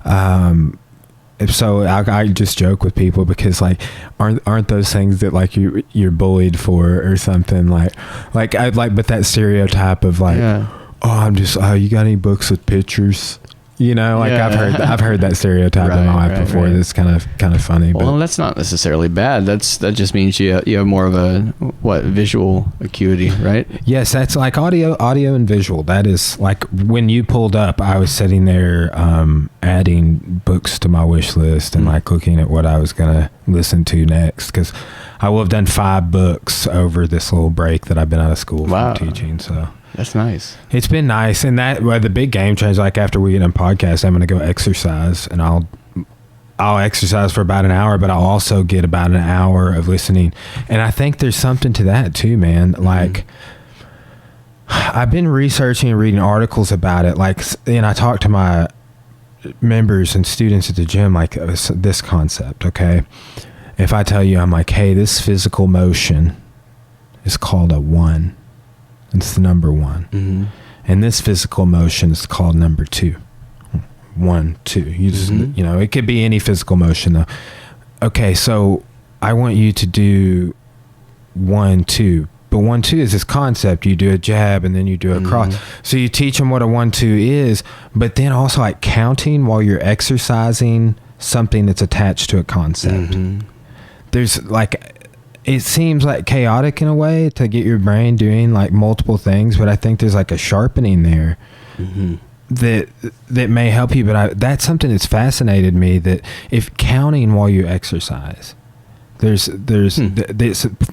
So I just joke with people, because like aren't those things that like you're bullied for or something, like I'd like, but that stereotype of like, you got any books with pictures? You know, like I've heard that stereotype in my life before. That's kind of funny. Well, but that's not necessarily bad. That just means you have more of a visual acuity, right? Yes, that's like audio and visual. That is like when you pulled up, I was sitting there adding books to my wish list and like looking at what I was gonna listen to next, because I will have done 5 books over this little break that I've been out of school from teaching. So. That's nice. It's been nice. And the big game change, like after we get on podcast, I'm going to go exercise, and I'll exercise for about an hour, but I'll also get about an hour of listening. And I think there's something to that too, man. Like I've been researching and reading articles about it. Like, and I talk to my members and students at the gym, like this concept. Okay. If I tell you, I'm like, hey, this physical motion is called a 1. It's the number 1. And this physical motion is called number 2. 1, 2. You just, it could be any physical motion though. Okay. So I want you to do 1, 2, but 1, 2 is this concept. You do a jab and then you do a cross. So you teach them what a 1, 2 is, but then also like counting while you're exercising something that's attached to a concept. There's like, it seems like chaotic in a way to get your brain doing like multiple things, but I think there's like a sharpening there that may help you. But that's something that's fascinated me, that if counting while you exercise, this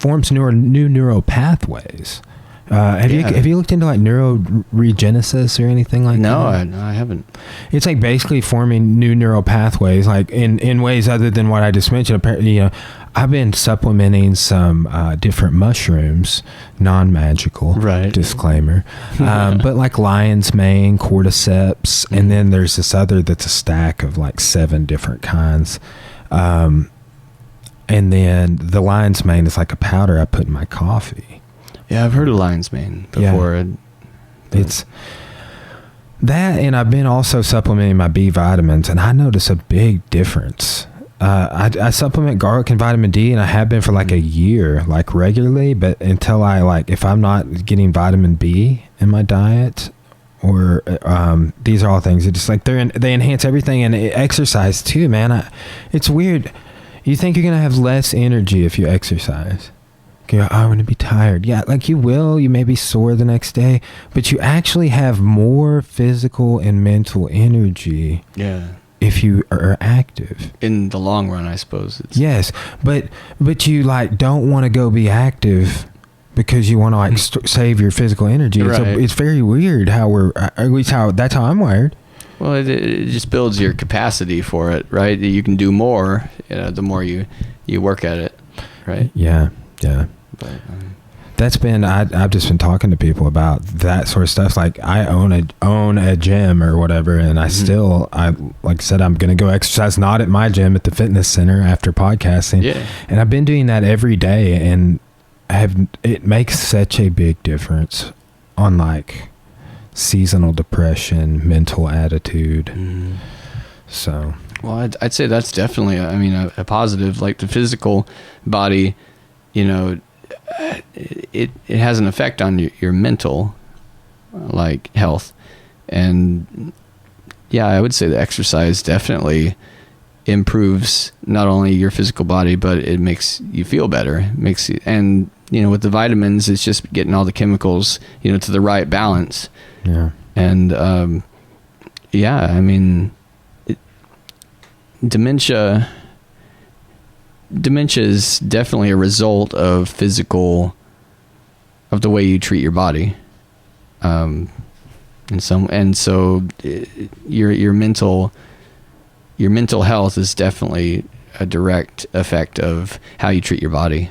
forms new neural pathways. Have you looked into like neuroregenesis or anything like that? No, I haven't. It's like basically forming new neural pathways, like in ways other than what I just mentioned. I've been supplementing some different mushrooms, non-magical, disclaimer, but like lion's mane, cordyceps, and then there's this other that's a stack of like 7 different kinds. And then the lion's mane is like a powder I put in my coffee. Yeah, I've heard of lion's mane before. Yeah. It's that, and I've been also supplementing my B vitamins, and I notice a big difference. I supplement garlic and vitamin D, and I have been for like a year, like regularly, but until if I'm not getting vitamin B in my diet, or these are all things that just like they enhance everything. And exercise too, man. It's weird. You think you're going to have less energy if you exercise. I'm going to be tired. Yeah, like you will. You may be sore the next day, but you actually have more physical and mental energy. Yeah. If you are active in the long run, I suppose. Yes, but you like don't want to go be active because you want to like save your physical energy. Right. It's very weird how at least that's how I'm wired. Well, it just builds your capacity for it, right? You can do more, the more you work at it, right? Yeah. But, that's been I've just been talking to people about that sort of stuff. Like I own a gym or whatever, and I like I said, I'm gonna go exercise, not at my gym, at the fitness center after podcasting. Yeah. And I've been doing that every day, and it makes such a big difference on like seasonal depression, mental attitude. So well, I'd say that's definitely a positive. Like the physical body, it has an effect on your mental like health. And yeah, I would say the exercise definitely improves not only your physical body, but it makes you feel better. And with the vitamins, it's just getting all the chemicals to the right balance. Yeah. And dementia is definitely a result of the way you treat your body. And so your mental health is definitely a direct effect of how you treat your body.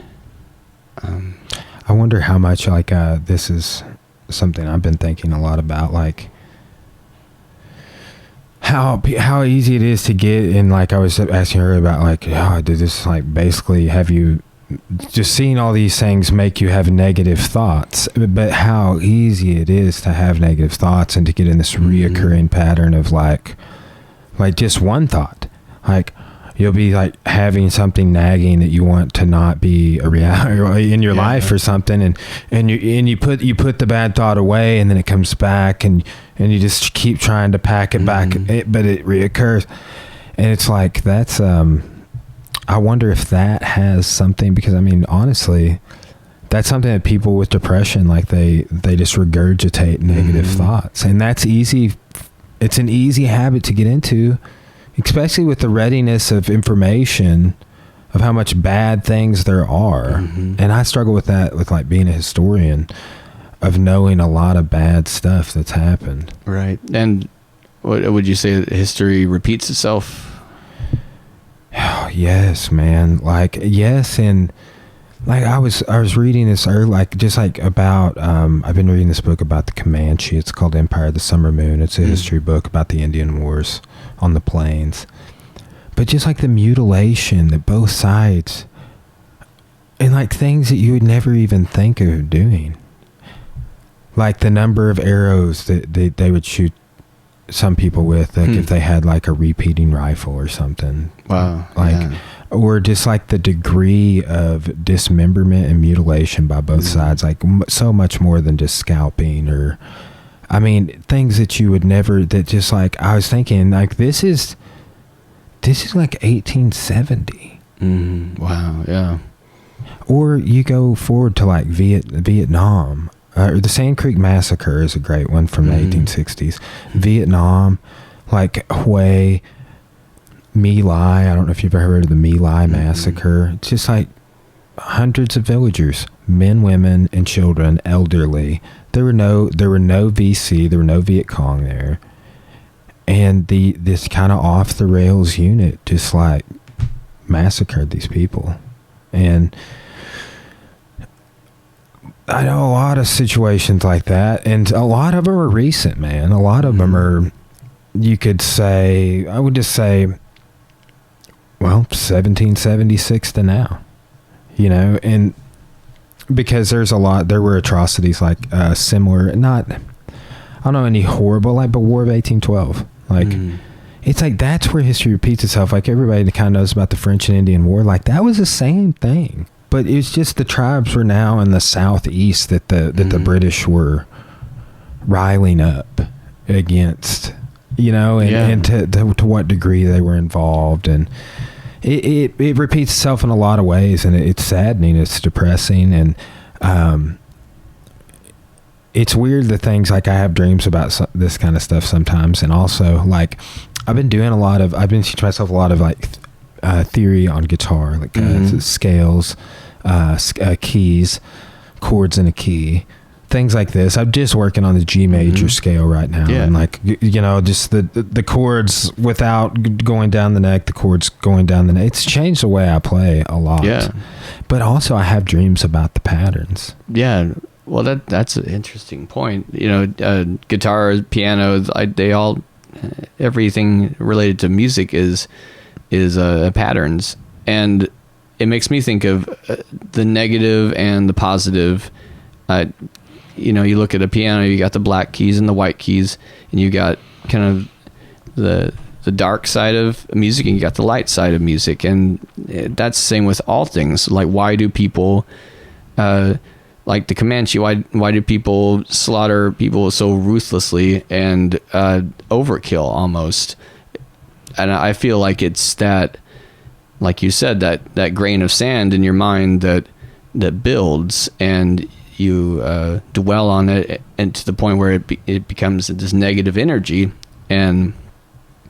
I wonder how much this is something I've been thinking a lot about, like how easy it is to get in. Like I was asking her about, like, did this, like, basically have you just seeing all these things make you have negative thoughts, but how easy it is to have negative thoughts and to get in this reoccurring pattern of like just one thought. Like you'll be like having something nagging that you want to not be a reality in your life or something, and you put the bad thought away, and then it comes back, and you just keep trying to pack it back, but it reoccurs, and it's like that's I wonder if that has something, because I mean, honestly, that's something that people with depression, like they just regurgitate negative thoughts, and that's easy. It's an easy habit to get into, especially with the readiness of information of how much bad things there are. And I struggle with that, with like being a historian, of knowing a lot of bad stuff that's happened. Right. And what would you say, history repeats itself? Yes, man. Like, yes. And like I was reading this about I've been reading this book about the Comanche. It's called Empire of the Summer Moon. It's a history book about the Indian Wars on the plains. But just like the mutilation that both sides, and like things that you would never even think of doing. Like the number of arrows that they would shoot some people with, like if they had like a repeating rifle or something. Wow. Or just like the degree of dismemberment and mutilation by both sides, like so much more than just scalping, or I mean things that you would never, that just like I was thinking, like this is like 1870. Wow. Yeah. Or you go forward to like Vietnam. Or the Sand Creek Massacre is a great one from the 1860s. Vietnam, like Hue, My Lai. I don't know if you've ever heard of the My Lai Massacre. It's just like hundreds of villagers, men, women, and children, elderly. There were no VC, there were no Viet Cong there, and this kind of off the rails unit just like massacred these people. And I know a lot of situations like that, and a lot of them are recent, man. A lot of them are, you could say, I would just say, well, 1776 to now, and because there were atrocities like similar, not, I don't know any horrible, like, but War of 1812, like, it's like, that's where history repeats itself. Like everybody kind of knows about the French and Indian War. Like that was the same thing. But it's just the tribes were now in the southeast that the British were riling up against, and to what degree they were involved. And it repeats itself in a lot of ways, and it's saddening, it's depressing. And it's weird, the things, like I have dreams about this kind of stuff sometimes. And also, like, I've been teaching myself a lot of like theory on guitar, like scales, keys, chords in a key, things like this. I'm just working on the G major scale right now, and like just the chords without going down the neck, the chords going down the neck. It's changed the way I play a lot. But also I have dreams about the patterns. Well, that's an interesting point. Guitar, piano, they all, everything related to music is patterns. And it makes me think of the negative and the positive. You look at a piano, you got the black keys and the white keys, and you got kind of the dark side of music, and you got the light side of music. And that's the same with all things. Like, why do people, like the Comanche, why do people slaughter people so ruthlessly and overkill almost? And I feel like it's that, like you said, that grain of sand in your mind that builds, and you dwell on it, and to the point where it becomes this negative energy. And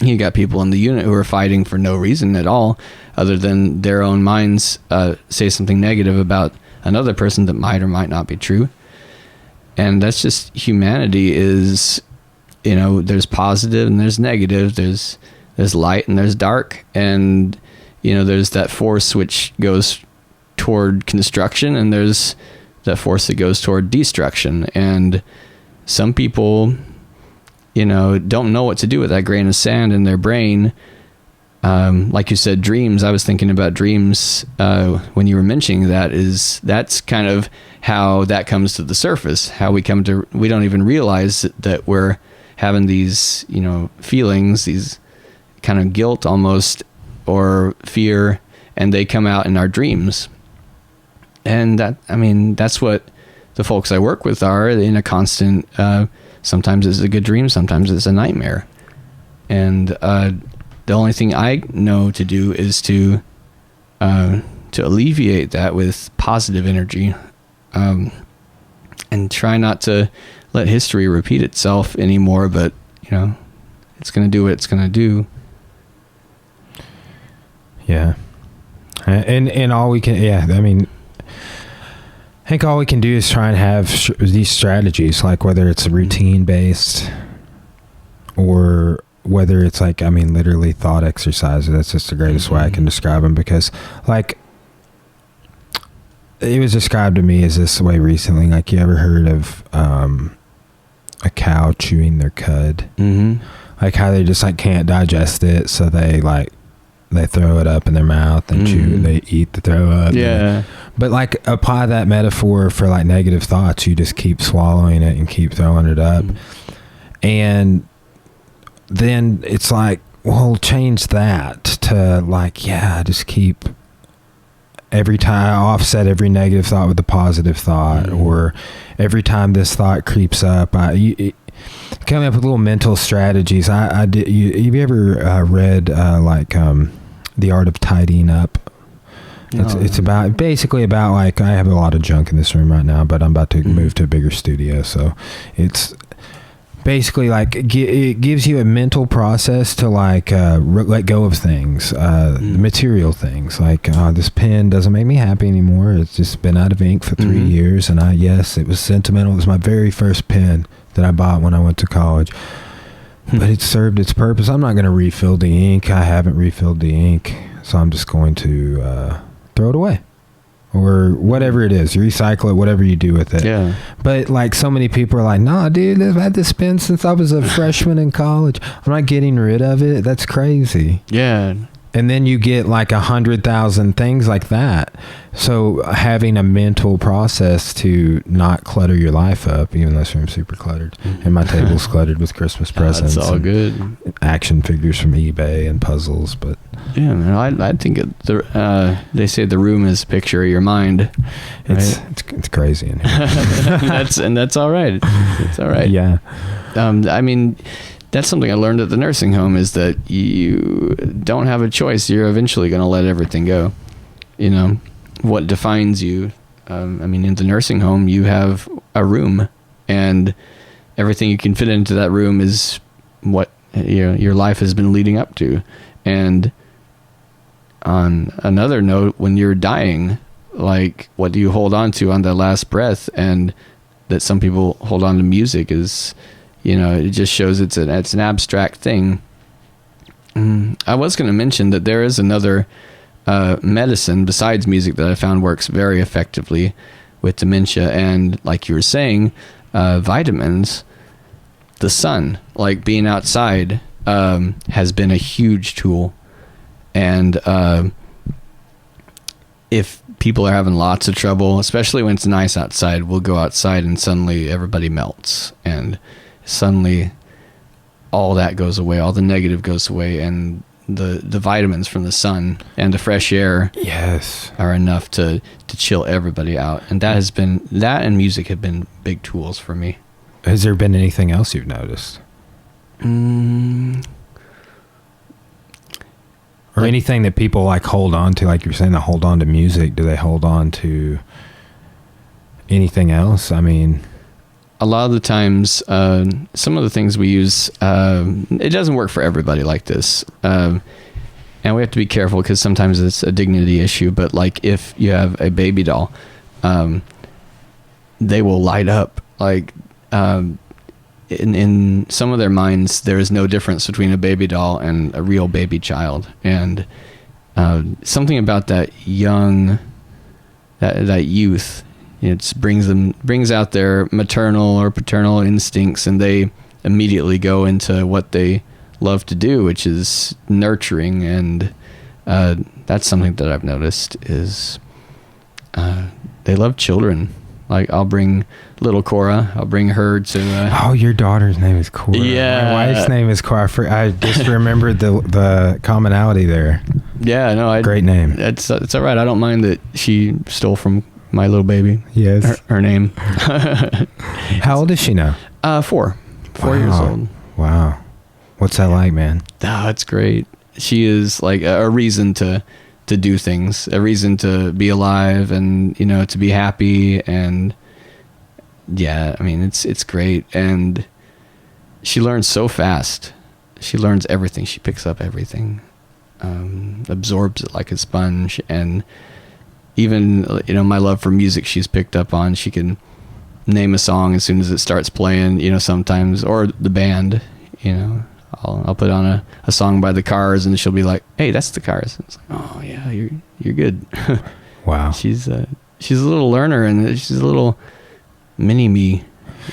You got people in the unit who are fighting for no reason at all, other than their own minds say something negative about another person that might or might not be true. And that's just humanity. Is, there's positive and there's negative. There's light and there's dark, and there's that force which goes toward construction, and there's that force that goes toward destruction. And some people don't know what to do with that grain of sand in their brain. Like you said, dreams. I was thinking about dreams when you were mentioning that. That's kind of how that comes to the surface. How we don't even realize that we're having these, feelings, these kind of guilt almost, or fear, and they come out in our dreams. And that's what the folks I work with are, in a constant. Sometimes it's a good dream, sometimes it's a nightmare. And the only thing I know to do is to alleviate that with positive energy, and try not to let history repeat itself anymore. But it's going to do what it's going to do. Yeah, and all we can, I think all we can do is try and have these strategies, like whether it's routine based or whether it's like, literally thought exercises. That's just the greatest way I can describe them, because like it was described to me as this way recently. Like, you ever heard of a cow chewing their cud? Mm-hmm. Like how they just like can't digest it, so they throw it up in their mouth and chew. They eat the throw up. Yeah. But like apply that metaphor for like negative thoughts. You just keep swallowing it and keep throwing it up. And then it's like, well, change that to like, just keep every time, offset every negative thought with a positive thought, or every time this thought creeps up, coming up with little mental strategies. Have you ever read The Art of Tidying Up? It's basically about like, I have a lot of junk in this room right now, but I'm about to move to a bigger studio, so it's basically like it gives you a mental process to like let go of things, material things. Like, this pen doesn't make me happy anymore. It's just been out of ink for 3 years, and it was sentimental. It was my very first pen that I bought when I went to college. But it served its purpose. I'm not going to refill the ink. I haven't refilled the ink, so I'm just going to throw it away, or whatever it is. You recycle it, whatever you do with it. Yeah. But like, so many people are like, "Nah, dude, I've had this pen since I was a freshman in college. I'm not getting rid of it." That's crazy. Yeah. And then you get like 100,000 things like that. So having a mental process to not clutter your life up, even though this room's super cluttered, and my table's cluttered with Christmas presents. That's all good. Action figures from eBay and puzzles, but yeah, man, I think they say the room is a picture of your mind. Right? It's crazy in here. that's all right. It's all right. Yeah. That's something I learned at the nursing home, is that you don't have a choice. You're eventually going to let everything go. What defines you? In the nursing home, you have a room, and everything you can fit into that room is what your life has been leading up to. And on another note, when you're dying, like, what do you hold on to on that last breath? And that some people hold on to music is... it just shows it's an abstract thing. I was going to mention that there is another medicine besides music that I found works very effectively with dementia. And like you were saying, vitamins, the sun, like being outside, has been a huge tool. And if people are having lots of trouble, especially when it's nice outside, we'll go outside and suddenly everybody melts, and suddenly all that goes away, all the negative goes away, and the vitamins from the sun and the fresh air are enough to chill everybody out. And that and music have been big tools for me. Has there been anything else you've noticed? Or anything that people like hold on to, like you're saying, that hold on to music? Do they hold on to anything else? a lot of the times, some of the things we use, it doesn't work for everybody like this. And we have to be careful because sometimes it's a dignity issue. But like if you have a baby doll, they will light up. Like in some of their minds, there is no difference between a baby doll and a real baby child. And something about that that youth, it brings out their maternal or paternal instincts, and they immediately go into what they love to do, which is nurturing. And that's something that I've noticed is they love children. Like I'll bring little Cora, I'll bring her to your daughter's name is Cora. Yeah, my wife's name is Cora. I just remembered the commonality there. Yeah, no, great name. It's all right. I don't mind that she stole from my little baby. Yes, her name. How old is she now? 4 years old. Wow, what's that like, man? Oh, it's great. She is like a reason to do things, a reason to be alive, and to be happy. And yeah, I mean it's great. And she learns so fast. She learns everything. She picks up everything, absorbs it like a sponge. And even my love for music, she's picked up on. She can name a song as soon as it starts playing, sometimes, or the band. I'll put on a song by the Cars, and she'll be like, "Hey, that's the Cars." And it's like, "Oh yeah, you're good." Wow. She's a little learner, and she's a little mini me,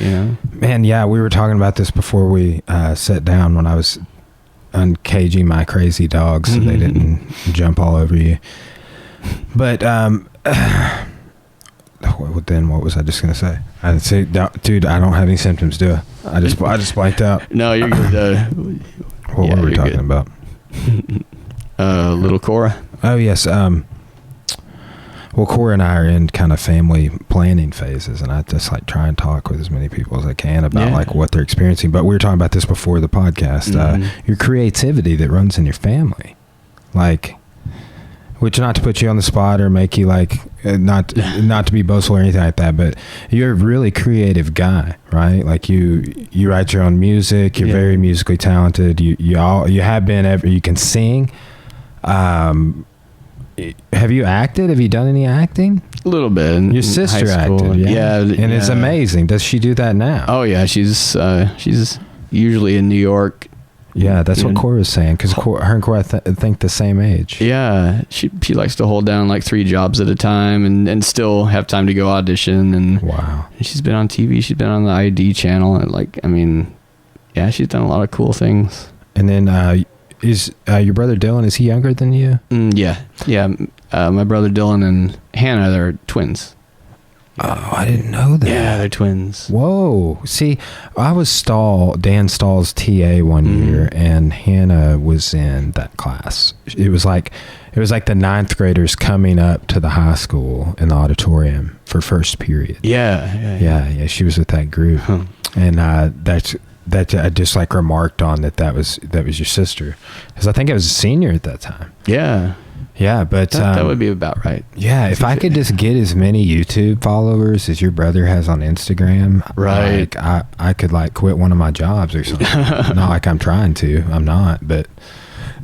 Man, yeah, we were talking about this before we sat down when I was uncaging my crazy dogs so they didn't jump all over you. But then what was I just gonna say? I'd say, dude, I don't have any symptoms, do I? I just blanked out. No, you're good. What were we talking about? Little Cora. Oh yes. Well, Cora and I are in kind of family planning phases, and I just like try and talk with as many people as I can about like what they're experiencing. But we were talking about this before the podcast. Your creativity that runs in your family, like. Which, not to put you on the spot or make you like not to be boastful or anything like that, but you're a really creative guy, right? Like you write your own music. You're very musically talented. You have been. You can sing. Have you acted? Have you done any acting? A little bit. Your sister acted, and it's amazing. Does she do that now? Oh yeah, she's usually in New York. Yeah, that's what Cora's saying, because her and Cora think the same age. Yeah, she likes to hold down like 3 jobs at a time and still have time to go audition. And wow, and she's been on TV. She's been on the ID channel. And she's done a lot of cool things. And then is your brother Dylan? Is he younger than you? Yeah. My brother Dylan and Hannah, they're twins. Oh, I didn't know that. Yeah, they're twins. Whoa. See, I was Dan Stahl's TA one year, and Hannah was in that class. It was like the 9th graders coming up to the high school in the auditorium for first period. Yeah. She was with that group. Huh. And that I just like remarked on that was your sister, because I think I was a senior at that time. Yeah, but that would be about right. Yeah, if I could just get as many YouTube followers as your brother has on Instagram, right? Like I could like quit one of my jobs or something. Not like I'm trying to. I'm not, but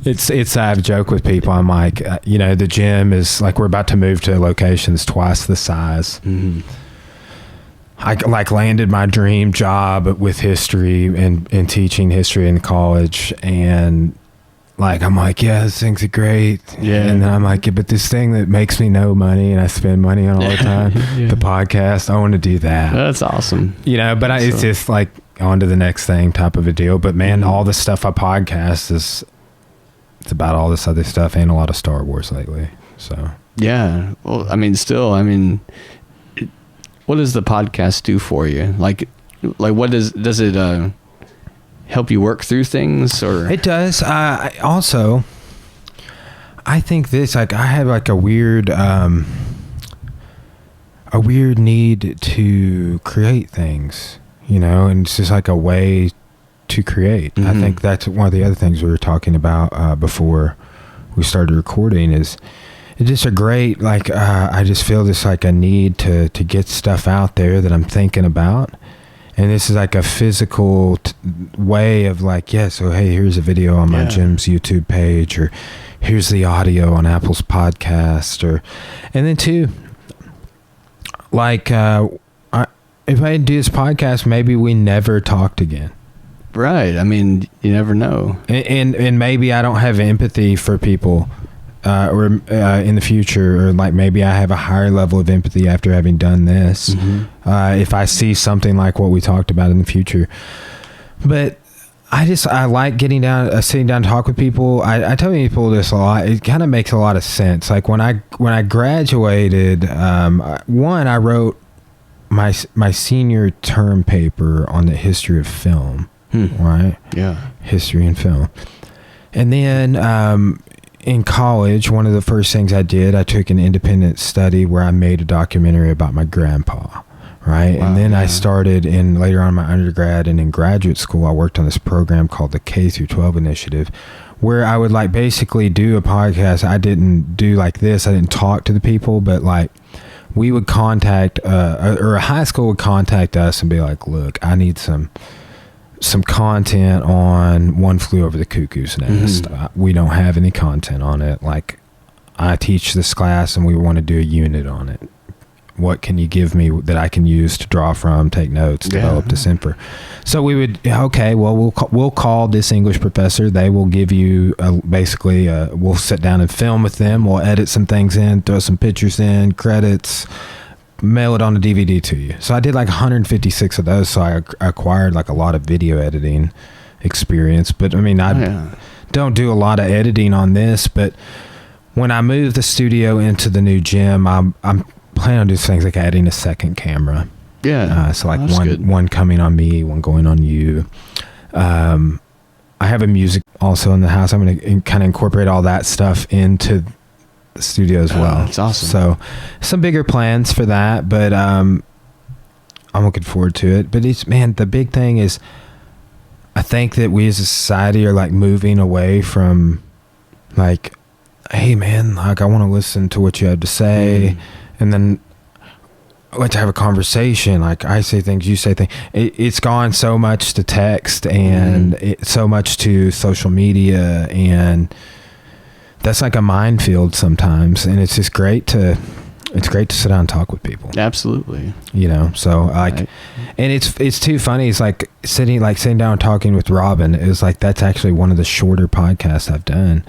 it's. I have a joke with people. I'm like, the gym is like we're about to move to locations twice the size. Mm-hmm. I like landed my dream job with history and teaching history in college, and like I'm like, yeah, this thing's great. Yeah. And then I'm like, yeah, but this thing that makes me no money and I spend money on all the time, the podcast, I want to do that. That's awesome. But it's just like on to the next thing type of a deal. But man, all the stuff I podcast it's about all this other stuff and a lot of Star Wars lately. So yeah. Well, what does the podcast do for you? Like what does it help you work through things? Or it does. I think this, like, I have like a weird need to create things, and it's just like a way to create. I think that's one of the other things we were talking about before we started recording is it's just a great, like, I just feel this like a need to get stuff out there that I'm thinking about. And this is like a physical way of like, yeah, so hey, here's a video on my gym's YouTube page, or here's the audio on Apple's podcast, and then too, like, if I do this podcast, maybe we never talked again. Right. I mean, you never know. And maybe I don't have empathy for people, or in the future, or like maybe I have a higher level of empathy after having done this. If I see something like what we talked about in the future. But I like getting down, sitting down to talk with people. I tell people this a lot. It kind of makes a lot of sense. Like when I graduated, I wrote my senior term paper on the history of film, right? Yeah. History and film. And then in college, one of the first things I did, I took an independent study where I made a documentary about my grandpa, right? Wow, and then I started later on in my undergrad and in graduate school, I worked on this program called the K through 12 Initiative, where I would like basically do a podcast. I didn't do like this. I didn't talk to the people, but like we would contact, or a high school would contact us and be like, look, I need some content on One Flew Over the Cuckoo's Nest. We don't have any content on it. Like, I teach this class and we want to do a unit on it. What can you give me that I can use to draw from, take notes, develop this info? So we would, we'll call this English professor. They will give you we'll sit down and film with them. We'll edit some things in, throw some pictures in, credits, mail it on a DVD to you. So I did like 156 of those. So I acquired like a lot of video editing experience. But I mean, don't do a lot of editing on this. But when I moved the studio into the new gym, I'm planning on doing things like adding a second camera. Yeah. So like one coming on me, one going on you. I have a music also in the house. I'm going to kind of incorporate all that stuff into the studio as well. That's awesome. So some bigger plans for that, but I'm looking forward to it. But the big thing is I think that we as a society are like moving away from like, hey man, like I want to listen to what you have to say. And then let's have a conversation. Like I say things, you say things. It's gone so much to text and so much to social media, and that's like a minefield sometimes. And it's just great to sit down and talk with people. Absolutely. So like, and it's too funny. It's like sitting down and talking with Robin is like, that's actually one of the shorter podcasts I've done,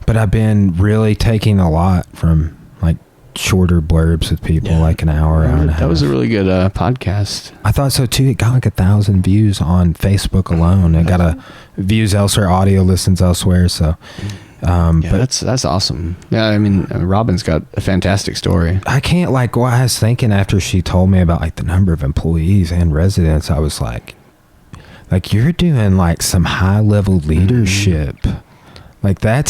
but I've been really taking a lot from like shorter blurbs with people, like an hour and a half. That was a really good podcast. I thought so too. It got like 1,000 views on Facebook alone. It got views elsewhere, audio listens elsewhere. So, but that's awesome. Yeah, I mean, Robin's got a fantastic story. I can't I was thinking after she told me about like the number of employees and residents, I was like you're doing like some high level leadership. Like that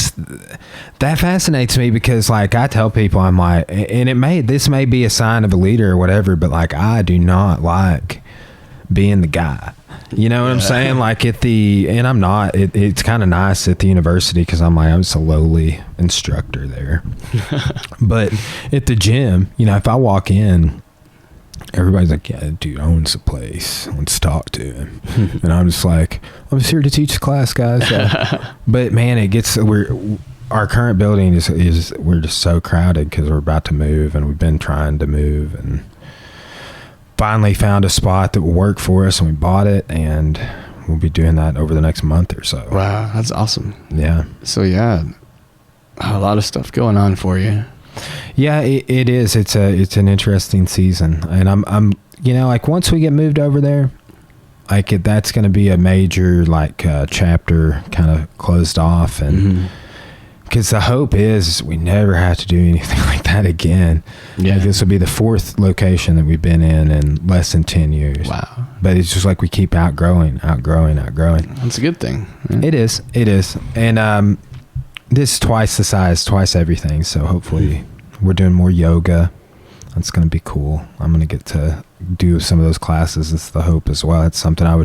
fascinates me because like I tell people, I'm like, and this may be a sign of a leader or whatever, but like I do not like being the guy. You know what I'm saying? Like and I'm not. It's kind of nice at the university because I'm just a lowly instructor there. But at the gym, if I walk in, everybody's like, yeah, dude owns the place. Let's talk to him. And I'm just like, I'm just here to teach the class, guys. But man, our current building is we're just so crowded because we're about to move, and we've been trying to move, and finally found a spot that will work for us, and we bought it, and we'll be doing that over the next month or so. Wow, that's awesome. Yeah. So yeah, a lot of stuff going on for you. Yeah, it is. It's an interesting season, and I'm like once we get moved over there, like that's going to be a major chapter kind of closed off, and because the hope is we never have to do anything like that again. Yeah, this will be the 4th location that we've been in less than 10 years. Wow! But it's just like we keep outgrowing. That's a good thing. Yeah. It is, and this is twice the size, twice everything. So hopefully we're doing more yoga. That's going to be cool. I'm going to get to do some of those classes. It's the hope as well. It's something I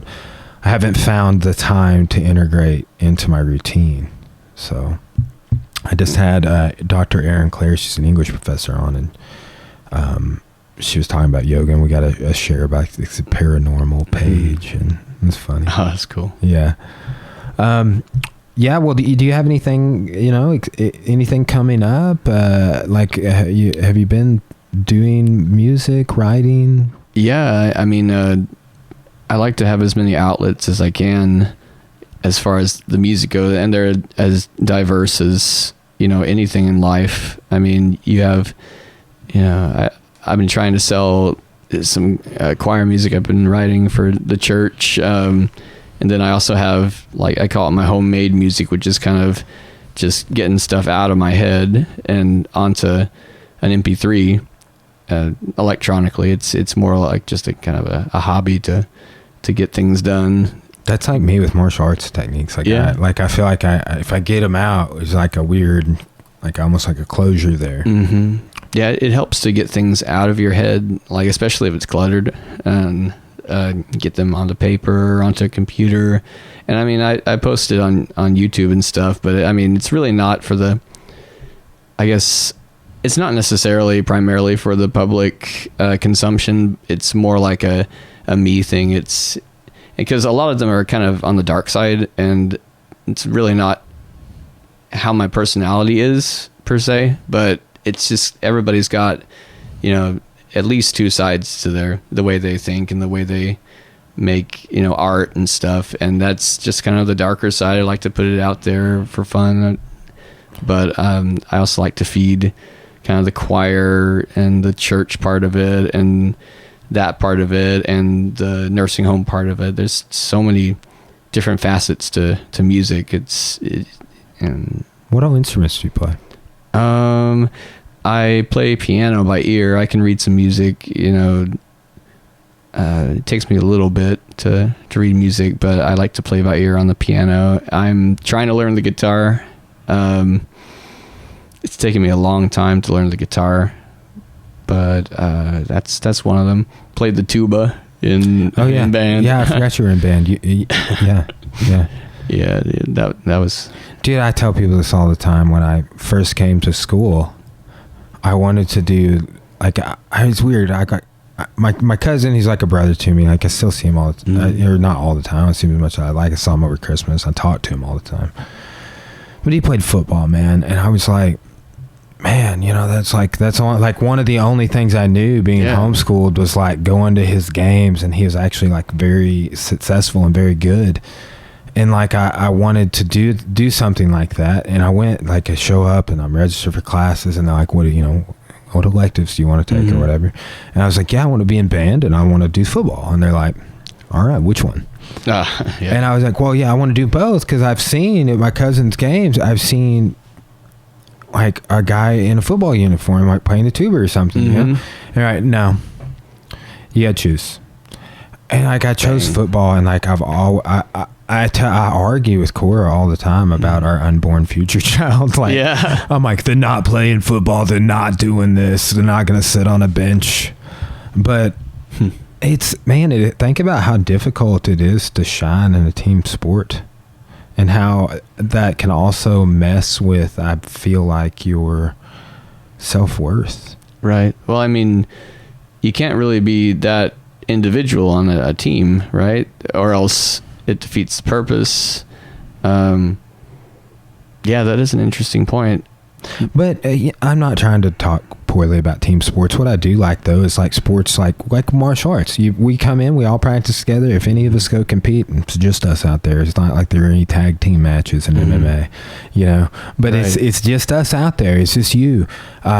haven't found the time to integrate into my routine. So I just had Dr. Erin Clare, she's an English professor on, and she was talking about yoga, and we got a share about this paranormal page, and it's funny. Oh, that's cool. Yeah. Yeah. Well, do you have anything, anything coming up? Have you been doing music, writing? Yeah. I mean, I like to have as many outlets as I can as far as the music goes, and they're as diverse as, anything in life. I mean, you have, I've been trying to sell some choir music I've been writing for the church. And then I also have, I call it my homemade music, which is kind of just getting stuff out of my head and onto an MP3 electronically. It's more like just a kind of a hobby to get things done. That's like me with martial arts techniques. Yeah. I feel like if I get them out, it's like a weird, almost like a closure there. Mm-hmm. Yeah, it helps to get things out of your head, especially if it's cluttered, and get them onto paper or onto a computer. And I mean, I post it on YouTube and stuff, but I mean, it's really not for I guess it's not necessarily primarily for the public consumption. It's more like a me thing. It's because a lot of them are kind of on the dark side, and it's really not how my personality is per se, but it's just everybody's got, at least two sides to the way they think and the way they make, art and stuff. And that's just kind of the darker side. I like to put it out there for fun. But I also like to feed kind of the choir and the church part of it and that part of it and the nursing home part of it. There's so many different facets to music. And what all instruments do you play? I play piano by ear. I can read some music, it takes me a little bit to read music, but I like to play by ear on the piano. I'm trying to learn the guitar. It's taken me a long time to learn the guitar, but that's one of them. Played the tuba in band. Yeah, I forgot you were in band. Yeah. Yeah, that was... Dude, I tell people this all the time. When I first came to school, I wanted to do, it's weird. I got my cousin, he's like a brother to me. I still see him all the time. Or not all the time. I don't see him as much as I saw him over Christmas. I talked to him all the time. But he played football, man. And I was like, man, that's one of the only things I knew being homeschooled was going to his games. And he was actually very successful and very good. And I wanted to do something like that. And I went, I show up and I'm registered for classes, and they're like, what electives do you want to take or whatever? And I was like, yeah, I want to be in band and I want to do football. And they're like, all right, which one? And I was like, well, yeah, I want to do both, because I've seen at my cousin's games, I've seen a guy in a football uniform, playing the tuba or something. All right, no, you got to choose. And I chose football, and I argue with Cora all the time about our unborn future child. I'm like, they're not playing football. They're not doing this. They're not going to sit on a bench. But think about how difficult it is to shine in a team sport, and how that can also mess with, I feel like, your self-worth. Right. Well, I mean, you can't really be that individual on a team, right? Or else it defeats the purpose. That is an interesting point. But I'm not trying to talk poorly about team sports. What I do like, though, is sports like martial arts. We come in, we all practice together. If any of us go compete, it's just us out there. It's not like there are any tag team matches in MMA, But right. It's just us out there. It's just you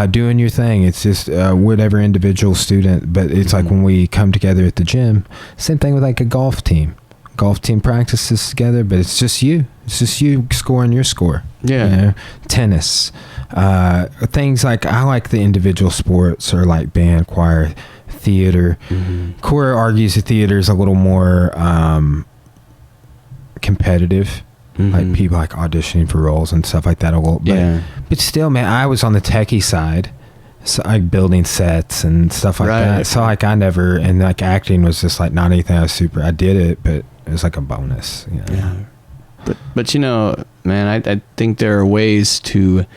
doing your thing. It's just whatever individual student. But it's like when we come together at the gym, same thing with a golf team. Golf team practices together, but it's just you. It's just you scoring your score. Yeah. Tennis. Things I like the individual sports, or band, choir, theater. Cora argues that theater is a little more competitive. People auditioning for roles and stuff like that a little bit. But still, man, I was on the techie side. So building sets and stuff like that. So I never, and acting was just not anything I did it, but it was a bonus. Yeah. But man, I think there are ways to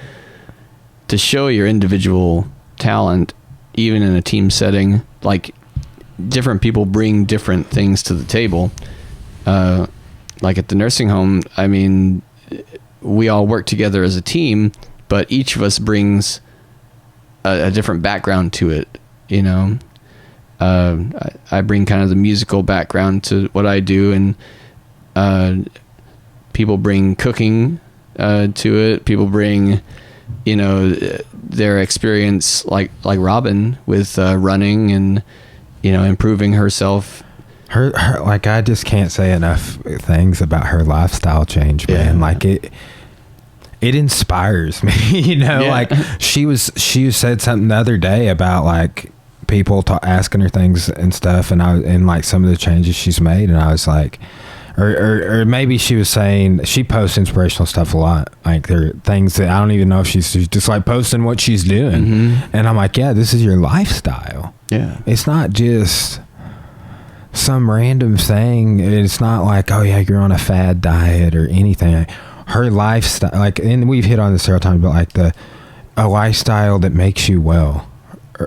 show your individual talent, even in a team setting, like different people bring different things to the table. Like at the nursing home, I mean, we all work together as a team, but each of us brings a different background to it, you know. I bring kind of the musical background to what I do, and people bring cooking to it. People bring, you know, their experience, like Robin with running and, you know, improving herself. Her like, I just can't say enough things about her lifestyle change, man. Yeah. Like it inspires me, you know. Yeah. Like she said something the other day about like people asking her things and stuff, and like some of the changes she's made, and I was like, or maybe she was saying she posts inspirational stuff a lot. Like there are things that I don't even know if she's just like posting what she's doing, and I'm like, yeah, this is your lifestyle. Yeah, it's not just some random thing. It's not like, oh yeah, you're on a fad diet or anything. Her lifestyle, like, and we've hit on this several times, but like a lifestyle that makes you well,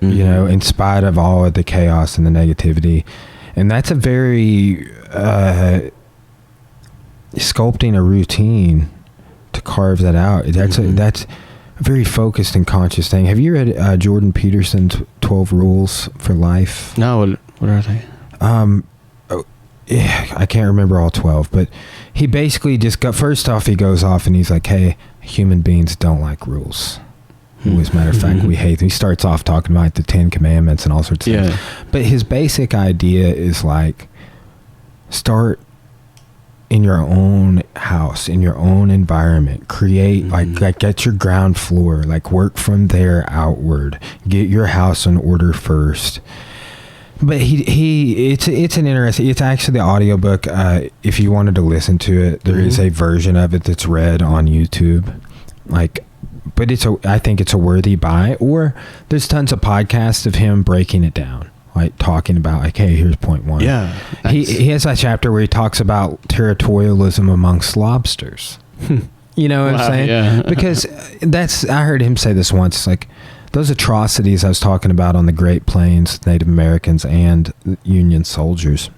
you know, in spite of all of the chaos and the negativity. And that's a very sculpting a routine to carve that out. That's a very focused and conscious thing. Have you read Jordan Peterson's 12 Rules for Life? No, what are they? I can't remember all 12, but he basically first off, he goes off and he's like, hey, human beings don't like rules. As a matter of fact, we hate them. He starts off talking about the 10 Commandments and all sorts of things. But his basic idea is like, start in your own house, in your own environment, create like get your ground floor, like work from there outward, get your house in order first. But it's an interesting, it's actually the audiobook. If you wanted to listen to it, there is a version of it that's read on YouTube. Like, but I think it's a worthy buy. Or there's tons of podcasts of him breaking it down, like talking about like, hey, here's point one. Yeah. He has that chapter where he talks about territorialism amongst lobsters. You know what I'm saying? Yeah. Because I heard him say this once, like, those atrocities I was talking about on the Great Plains, Native Americans and Union soldiers,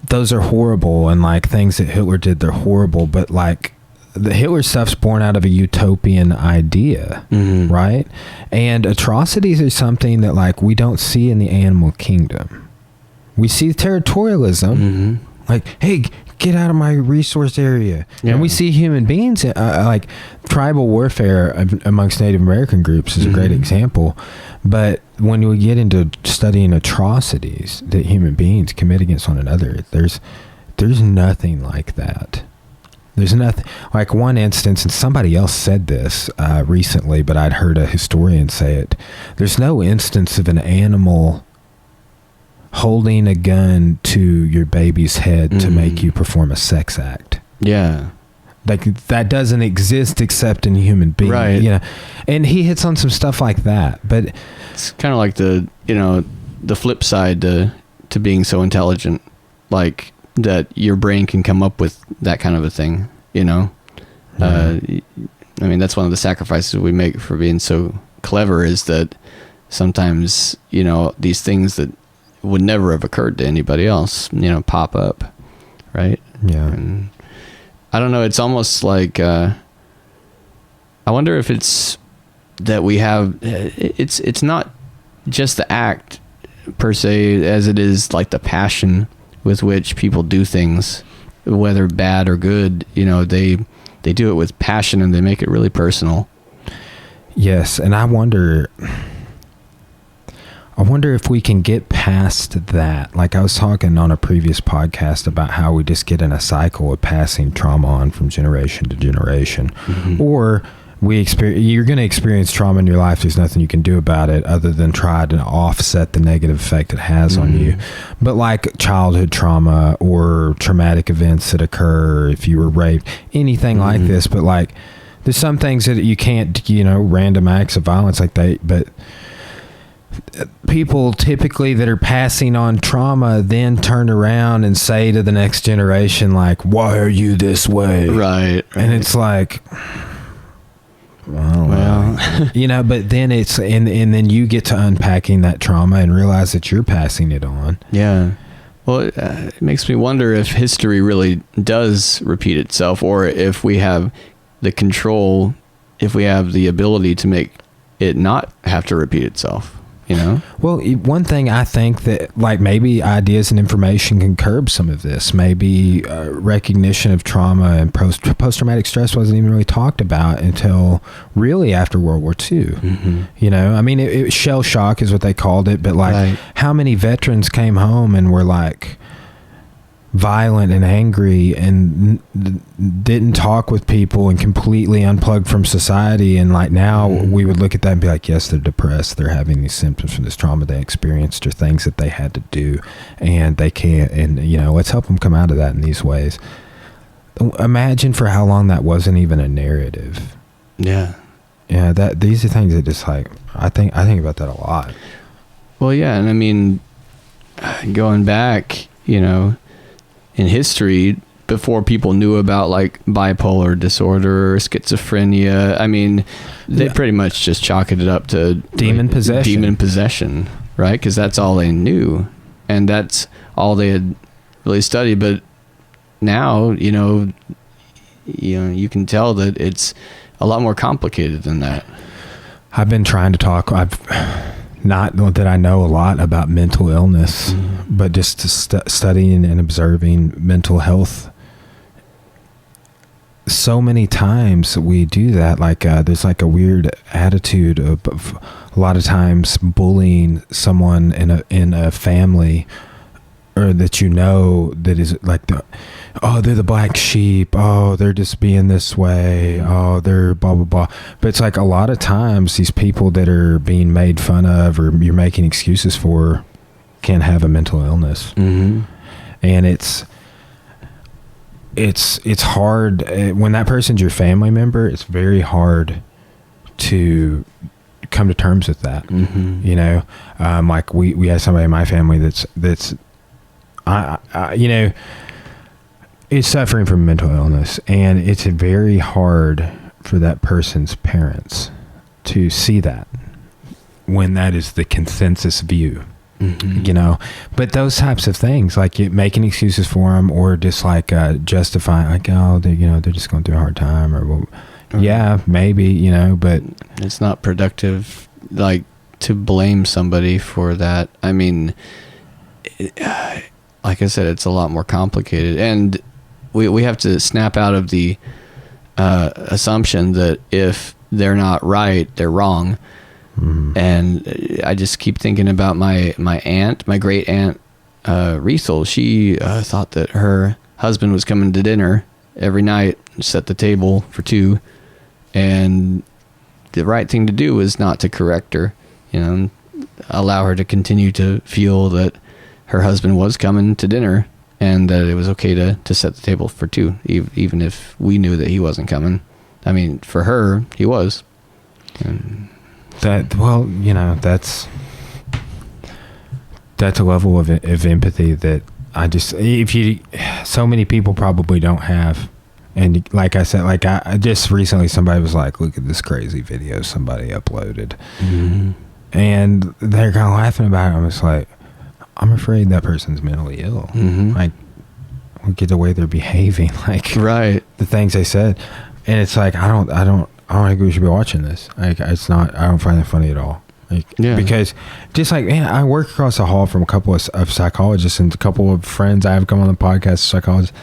those are horrible, and like things that Hitler did, they're horrible, but like the Hitler stuff's born out of a utopian idea, right? And atrocities are something that like we don't see in the animal kingdom. We see territorialism, like, hey, get out of my resource area. Yeah. And we see human beings, like tribal warfare amongst Native American groups is a great example. But when we get into studying atrocities that human beings commit against one another, there's nothing like that. There's nothing like one instance, and somebody else said this recently, but I'd heard a historian say it. There's no instance of an animal holding a gun to your baby's head to make you perform a sex act. Yeah. Like that doesn't exist except in human beings. Right. You know, and he hits on some stuff like that, but it's kind of like the flip side to being so intelligent, like that your brain can come up with that kind of a thing, you know? I mean, that's one of the sacrifices we make for being so clever, is that sometimes, you know, these things that would never have occurred to anybody else, you know, pop up, right? Yeah. And I don't know, it's almost like I wonder if it's that we have it's not just the act per se as it is like the passion with which people do things, whether bad or good. You know, they do it with passion and they make it really personal. Yes, and I wonder if we can get past that. Like I was talking on a previous podcast about how we just get in a cycle of passing trauma on from generation to generation. Or you're going to experience trauma in your life. There's nothing you can do about it other than try to offset the negative effect it has on you. But like childhood trauma or traumatic events that occur, if you were raped, anything like this. But like there's some things that you can't, you know, random acts of violence like that, but people typically that are passing on trauma then turn around and say to the next generation, like, why are you this way? Right. And it's like, Well, you know, but then it's and then you get to unpacking that trauma and realize that you're passing it on. yeah. Well, it makes me wonder if history really does repeat itself, or if we have the control, if we have the ability to make it not have to repeat itself, you know? Well, one thing I think that, like, maybe ideas and information can curb some of this. Maybe recognition of trauma and post-traumatic stress wasn't even really talked about until really after World War II. Mm-hmm. You know, I mean, it shell shock is what they called it, but like, Right. how many veterans came home and were like violent and angry and didn't talk with people and completely unplugged from society, and like now we would look at that and be like, yes, they're depressed, they're having these symptoms from this trauma they experienced or things that they had to do, and they can't, and you know, let's help them come out of that in these ways. Imagine for how long that wasn't even a narrative. Yeah. That these are things that just like I think about that a lot. Well, yeah, and I mean, going back, you know, in history, before people knew about like bipolar disorder or schizophrenia, I mean, they pretty much just chalked it up to Demon possession, right? Because that's all they knew, and that's all they had really studied. But now, you know, you can tell that it's a lot more complicated than that. I've been trying to talk. Not that I know a lot about mental illness, but just studying and observing mental health. So many times we do that. Like there's like a weird attitude of a lot of times bullying someone in a family, or that you know that is like they're the black sheep. Oh, they're just being this way. Oh, they're blah, blah, blah. But it's like a lot of times these people that are being made fun of or you're making excuses for can have a mental illness. Mm-hmm. And it's hard when that person's your family member. It's very hard to come to terms with that. Mm-hmm. You know, like we have somebody in my family that's you know, is suffering from mental illness, and it's very hard for that person's parents to see that when that is the consensus view. Mm-hmm. You know, but those types of things, like making excuses for them, or just like justifying, like, oh, they're just going through a hard time, or well, yeah, maybe, you know, but it's not productive, like, to blame somebody for that. I mean, like I said, it's a lot more complicated, and we have to snap out of the assumption that if they're not right, they're wrong. Mm-hmm. And I just keep thinking about my great aunt Riesel. She thought that her husband was coming to dinner every night, set the table for two, and the right thing to do was not to correct her, you know, allow her to continue to feel that her husband was coming to dinner, and that it was okay to set the table for two, even if we knew that he wasn't coming. I mean, for her, he was. And well, you know, that's a level of empathy that so many people probably don't have. And like I said, like I just recently, somebody was like, look at this crazy video somebody uploaded. Mm-hmm. And they're kind of laughing about it. I'm just like, I'm afraid that person's mentally ill. Mm-hmm. Like, look at the way they're behaving, like right, the things they said, and it's like I don't think we should be watching this. Like, it's not. I don't find it funny at all. Like, yeah. Because just like, man, I work across the hall from a couple of psychologists and a couple of friends I have come on the podcast, psychologists,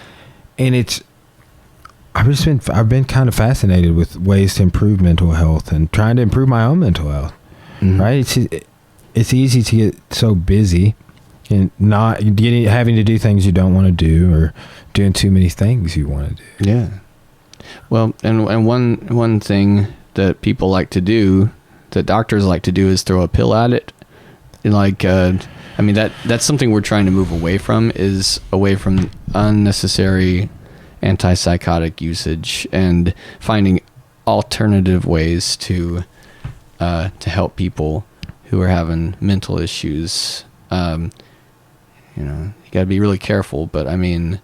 and I've been kind of fascinated with ways to improve mental health and trying to improve my own mental health. Mm-hmm. Right? It's easy to get so busy and not having to do things you don't want to do, or doing too many things you want to do. Yeah. Well, and one thing that people like to do, that doctors like to do, is throw a pill at it. And like, I mean, that's something we're trying to move away from unnecessary antipsychotic usage, and finding alternative ways to help people who are having mental issues. You know, you got to be really careful, but I mean,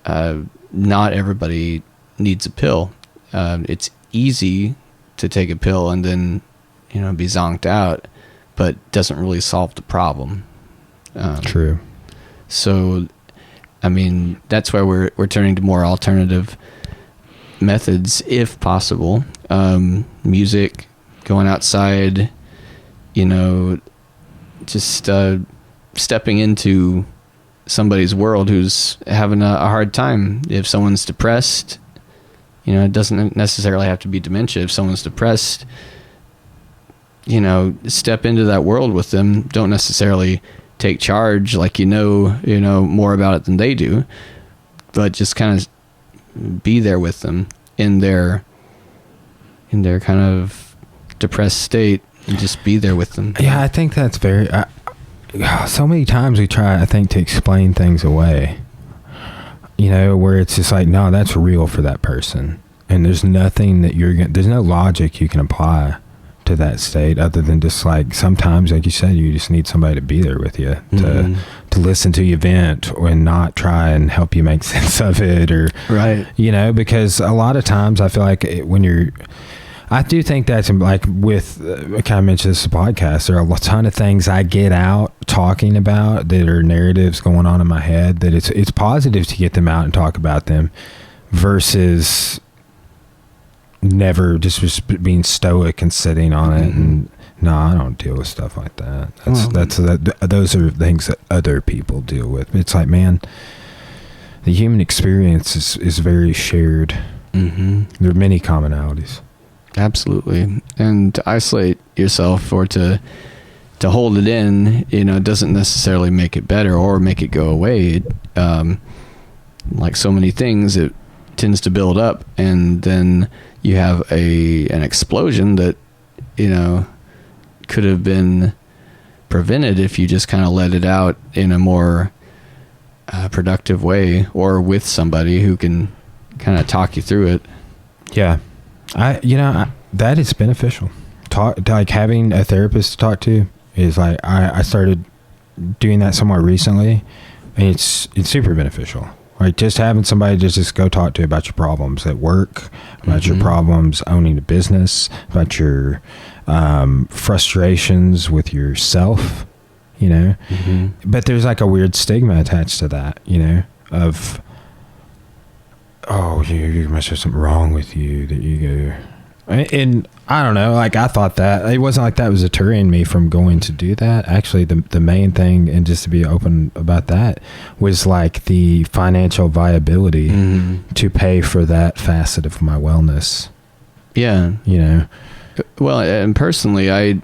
not everybody needs a pill. It's easy to take a pill and then, be zonked out, but doesn't really solve the problem. True. So, I mean, that's why we're turning to more alternative methods, if possible. Music, going outside, just stepping into somebody's world who's having a hard time. If someone's depressed, it doesn't necessarily have to be dementia. If someone's depressed, step into that world with them. Don't necessarily take charge, like more about it than they do, but just kind of be there with them in their kind of depressed state, and just be there with them. Yeah, I think that's very so many times we try, I think, to explain things away, where it's just like, no, that's real for that person, and there's nothing that there's no logic you can apply to that state other than just like, sometimes, like you said, you just need somebody to be there with you, to listen to you vent and not try and help you make sense of it, or right, because a lot of times I feel like I do think that's like with, I kind of mentioned this in the podcast, there are a ton of things I get out talking about that are narratives going on in my head, that it's positive to get them out and talk about them versus never just being stoic and sitting on it. And no, I don't deal with stuff like that. Those are things that other people deal with. It's like, man, the human experience is very shared. There are many commonalities. Absolutely. And to isolate yourself or to hold it in, doesn't necessarily make it better or make it go away. Like so many things, it tends to build up, and then you have an explosion that, could have been prevented if you just kind of let it out in a more productive way, or with somebody who can kind of talk you through it. Yeah. That is beneficial. Like having a therapist to talk to is like, I started doing that somewhat recently, and it's super beneficial. Like just having somebody to just go talk to about your problems at work, about your problems owning a business, about your frustrations with yourself, but there's like a weird stigma attached to that, of, oh, you must have something wrong with you that you go. And I don't know, like I thought that it wasn't like that was deterring me from going to do that. Actually, the main thing, and just to be open about that, was like the financial viability to pay for that facet of my wellness. Yeah. Well, and personally, I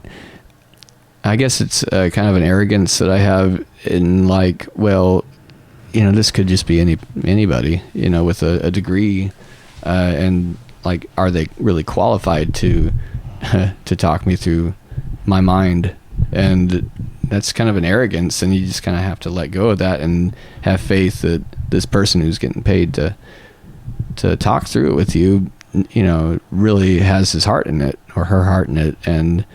guess it's kind of an arrogance that I have in like, well, this could just be anybody, with a degree, and like, are they really qualified to talk me through my mind? And that's kind of an arrogance, and you just kind of have to let go of that and have faith that this person who's getting paid to talk through it with you, really has his heart in it, or her heart in it. And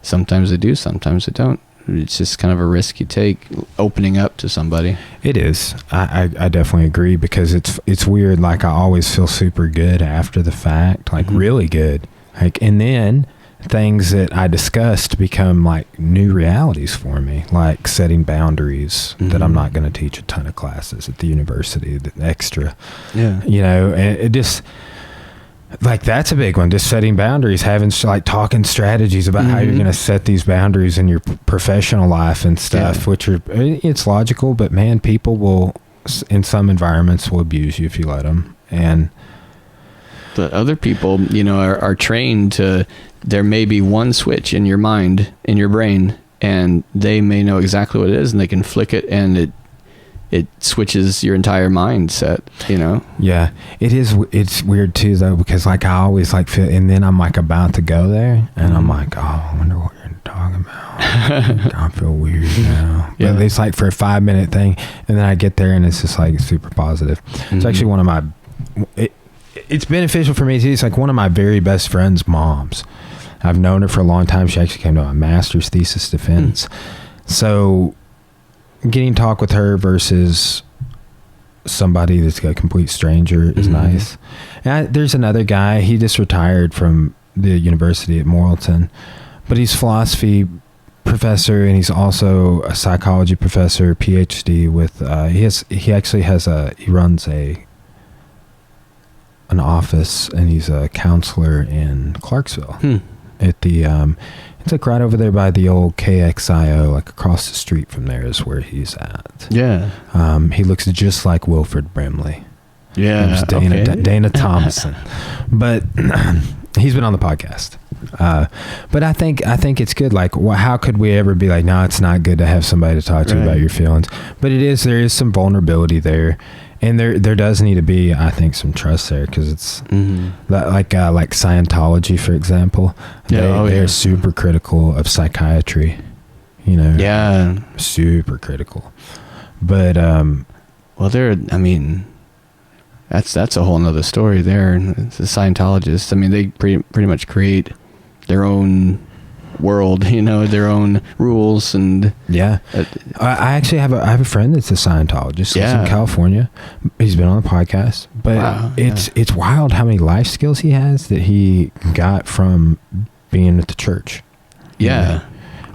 sometimes they do, sometimes they don't. It's just kind of a risk you take opening up to somebody. It is. I definitely agree, because it's weird. Like I always feel super good after the fact, like really good. Like, and then things that I discussed become like new realities for me, like setting boundaries that I'm not going to teach a ton of classes at the university, the extra, and it just, like that's a big one, just setting boundaries, having like talking strategies about how you're going to set these boundaries in your professional life and stuff, which are, it's logical, but man, people will, in some environments, will abuse you if you let them. And the other people, are trained to, there may be one switch in your mind, in your brain, and they may know exactly what it is, and they can flick it, and it switches your entire mindset, Yeah, it is. It's weird too, though, because like I always like feel, and then I'm like about to go there, and I'm like, oh, I wonder what you're talking about. I feel weird now. But it's like for a 5-minute thing, and then I get there, and it's just like super positive. It's actually one of my. It's beneficial for me too. It's like one of my very best friend's moms. I've known her for a long time. She actually came to my master's thesis defense. So getting to talk with her versus somebody that's a complete stranger is nice. And there's another guy, he just retired from the university at Morrilton, but he's philosophy professor, and he's also a psychology professor, PhD with he runs an office, and he's a counselor in Clarksville at the it's like right over there by the old KXIO, like across the street from there is where he's at. Yeah. He looks just like Wilford Brimley. Yeah. Dana Thompson. But he's been on the podcast. But I think it's good. Like, how could we ever be like, no, it's not good to have somebody to talk to about your feelings? But there is some vulnerability there. And there does need to be, I think, some trust there, because it's like Scientology, for example. They're super critical of psychiatry, Yeah. super critical. But well, that's a whole nother story there. The Scientologists, I mean, they pretty much create their own world, their own rules, and I actually have a friend that's a Scientologist. He's in California. He's been on the podcast, but it's wild how many life skills he has that he got from being at the church. I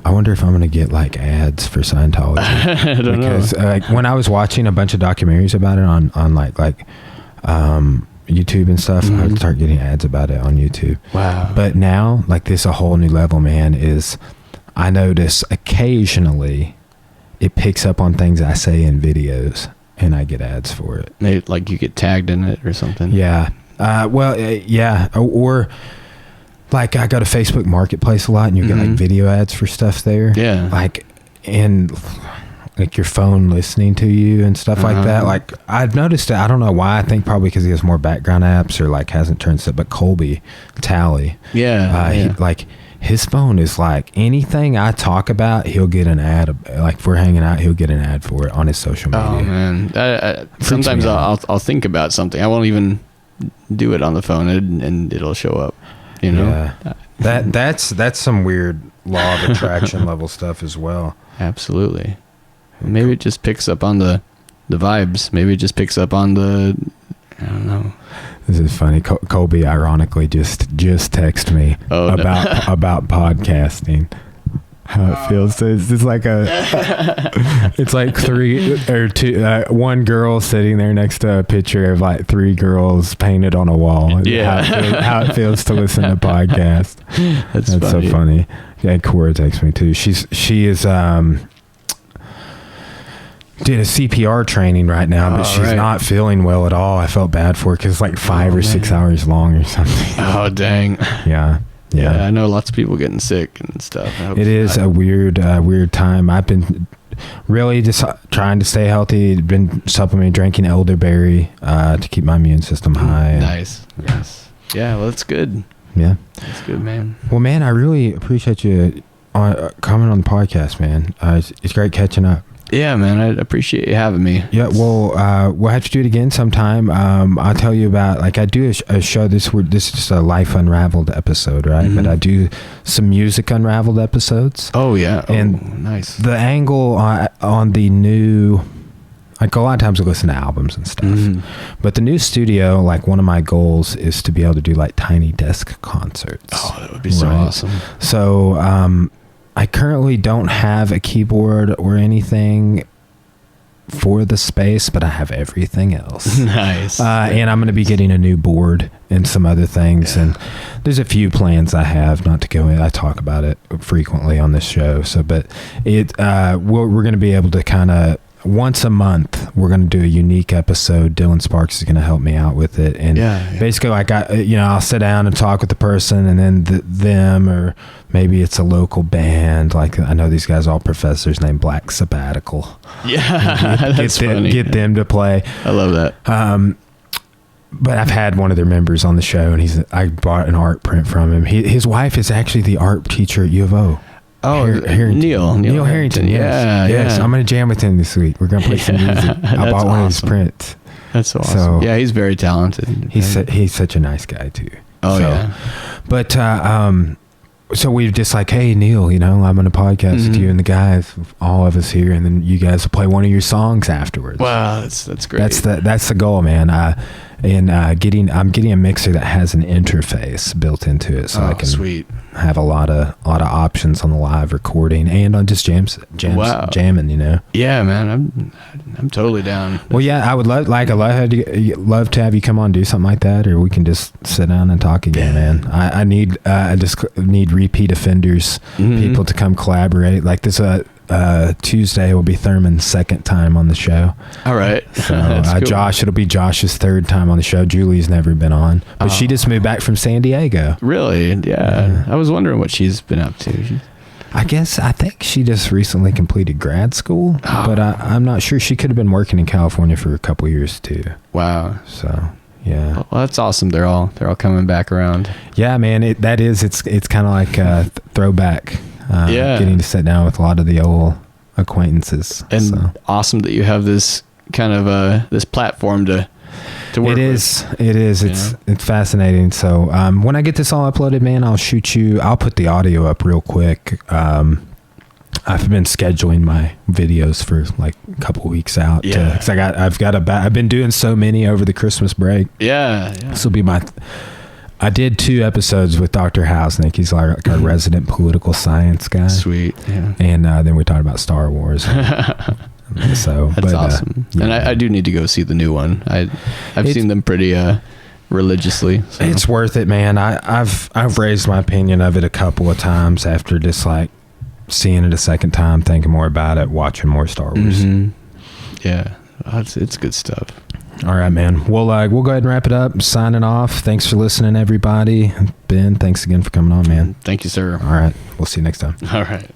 wonder if I'm going to get like ads for Scientology. I don't know. Because when I was watching a bunch of documentaries about it on like YouTube and stuff, I would start getting ads about it on YouTube. Wow. But now, like, this a whole new level, man, is I notice occasionally it picks up on things I say in videos, and I get ads for it. Maybe, like, you get tagged in it or something. Yeah. Or like I go to Facebook Marketplace a lot, and you get like video ads for stuff there. Yeah. Like, and like your phone listening to you and stuff like that. Like, I've noticed it. I don't know why. I think probably because he has more background apps or like hasn't turned stuff. But Colby Talley, he, like, his phone is like anything I talk about, he'll get an ad. Like, if we're hanging out, he'll get an ad for it on his social media. Oh man, sometimes I'll think about something. I won't even do it on the phone, and it'll show up. Yeah. That's some weird law of attraction level stuff as well. Absolutely. Maybe it just picks up on the vibes. Maybe it just picks up on I don't know. This is funny. Colby ironically just texted me about podcasting. How it feels. So it's just like it's like three or two, one girl sitting there next to a picture of like three girls painted on a wall. Yeah. How it feels to listen to podcasts. That's so funny. Yeah, Cora texts me too. She is did a CPR training right now, but she's not feeling well at all. I felt bad for her because it's like 5 or 6 hours long or something. Oh, dang. Yeah. I know lots of people getting sick and stuff. It is a weird time. I've been really just trying to stay healthy. Been supplementing, drinking elderberry to keep my immune system high. Nice. Yes. Yeah, well, that's good. Yeah. That's good, man. Well, man, I really appreciate you coming on the podcast, man. It's great catching up. Yeah, man, I appreciate you having me. Yeah, well, we'll have to do it again sometime. I'll tell you about, like, I do a show. This is just a Life Unraveled episode, right? But I do some music Unraveled episodes. Oh yeah, and nice. The angle on the new, like, a lot of times I listen to albums and stuff, but the new studio, like, one of my goals is to be able to do like tiny desk concerts. Oh, that would be so awesome. So, I currently don't have a keyboard or anything for the space, but I have everything else. Nice. And I'm going to be getting a new board and some other things. Yeah. And there's a few plans I have, not to go in. I talk about it frequently on this show. So, but we're going to be able to kind of, once a month, we're going to do a unique episode. Dylan Sparks is going to help me out with it. And basically, like, I'll sit down and talk with the person, and then them, or maybe it's a local band. Like, I know these guys, all professors named Black Sabbatical. Yeah, that's funny. Get them to play. I love that. But I've had one of their members on the show, and I bought an art print from him. His wife is actually the art teacher at U of O. Oh, Neil Harrington. Yes. I'm gonna jam with him this week. We're gonna play some music. I bought one of his prints. That's so awesome. Yeah, he's very talented. He's such a nice guy too. Oh, yeah. But so we were just like, hey, Neil, I'm on a podcast with you and the guys, all of us here, and then you guys will play one of your songs afterwards. Wow, that's great. That's the goal, man. And I'm getting a mixer that has an interface built into it, so I can sweet. have a lot of options on the live recording and on just jamming. You know. Yeah, man, I'm totally down. Well, yeah, I would love to have you come on and do something like that, or we can just sit down and talk again, man. I just need repeat offenders, people to come collaborate. Like this Tuesday will be Thurman's second time on the show. All right. So cool. Josh, it'll be Josh's third time on the show. Julie's never been on, but she just moved back from San Diego. Really? Yeah. I was wondering what she's been up to. I think she just recently completed grad school, but I'm not sure. She could have been working in California for a couple years too. Wow. So yeah. Well, that's awesome. They're all coming back around. Yeah, man. It's kind of like a throwback. Getting to sit down with a lot of the old acquaintances. And awesome that you have this kind of this platform to work with. It is. It's fascinating. So when I get this all uploaded, man, I'll put the audio up real quick. I've been scheduling my videos for like a couple weeks out. Yeah. Cause I've been doing so many over the Christmas break. Yeah. This will be I did 2 episodes with Dr. Hausnick. He's our resident political science guy. Sweet. Yeah. And then we talked about Star Wars. That's awesome. Yeah. And I do need to go see the new one. I've seen them pretty religiously. So. It's worth it, man. I've raised my opinion of it a couple of times after just like seeing it a second time, thinking more about it, watching more Star Wars. Yeah, it's good stuff. All right, man. We'll go ahead and wrap it up. Signing off. Thanks for listening, everybody. Ben, thanks again for coming on, man. Thank you, sir. All right. We'll see you next time. All right.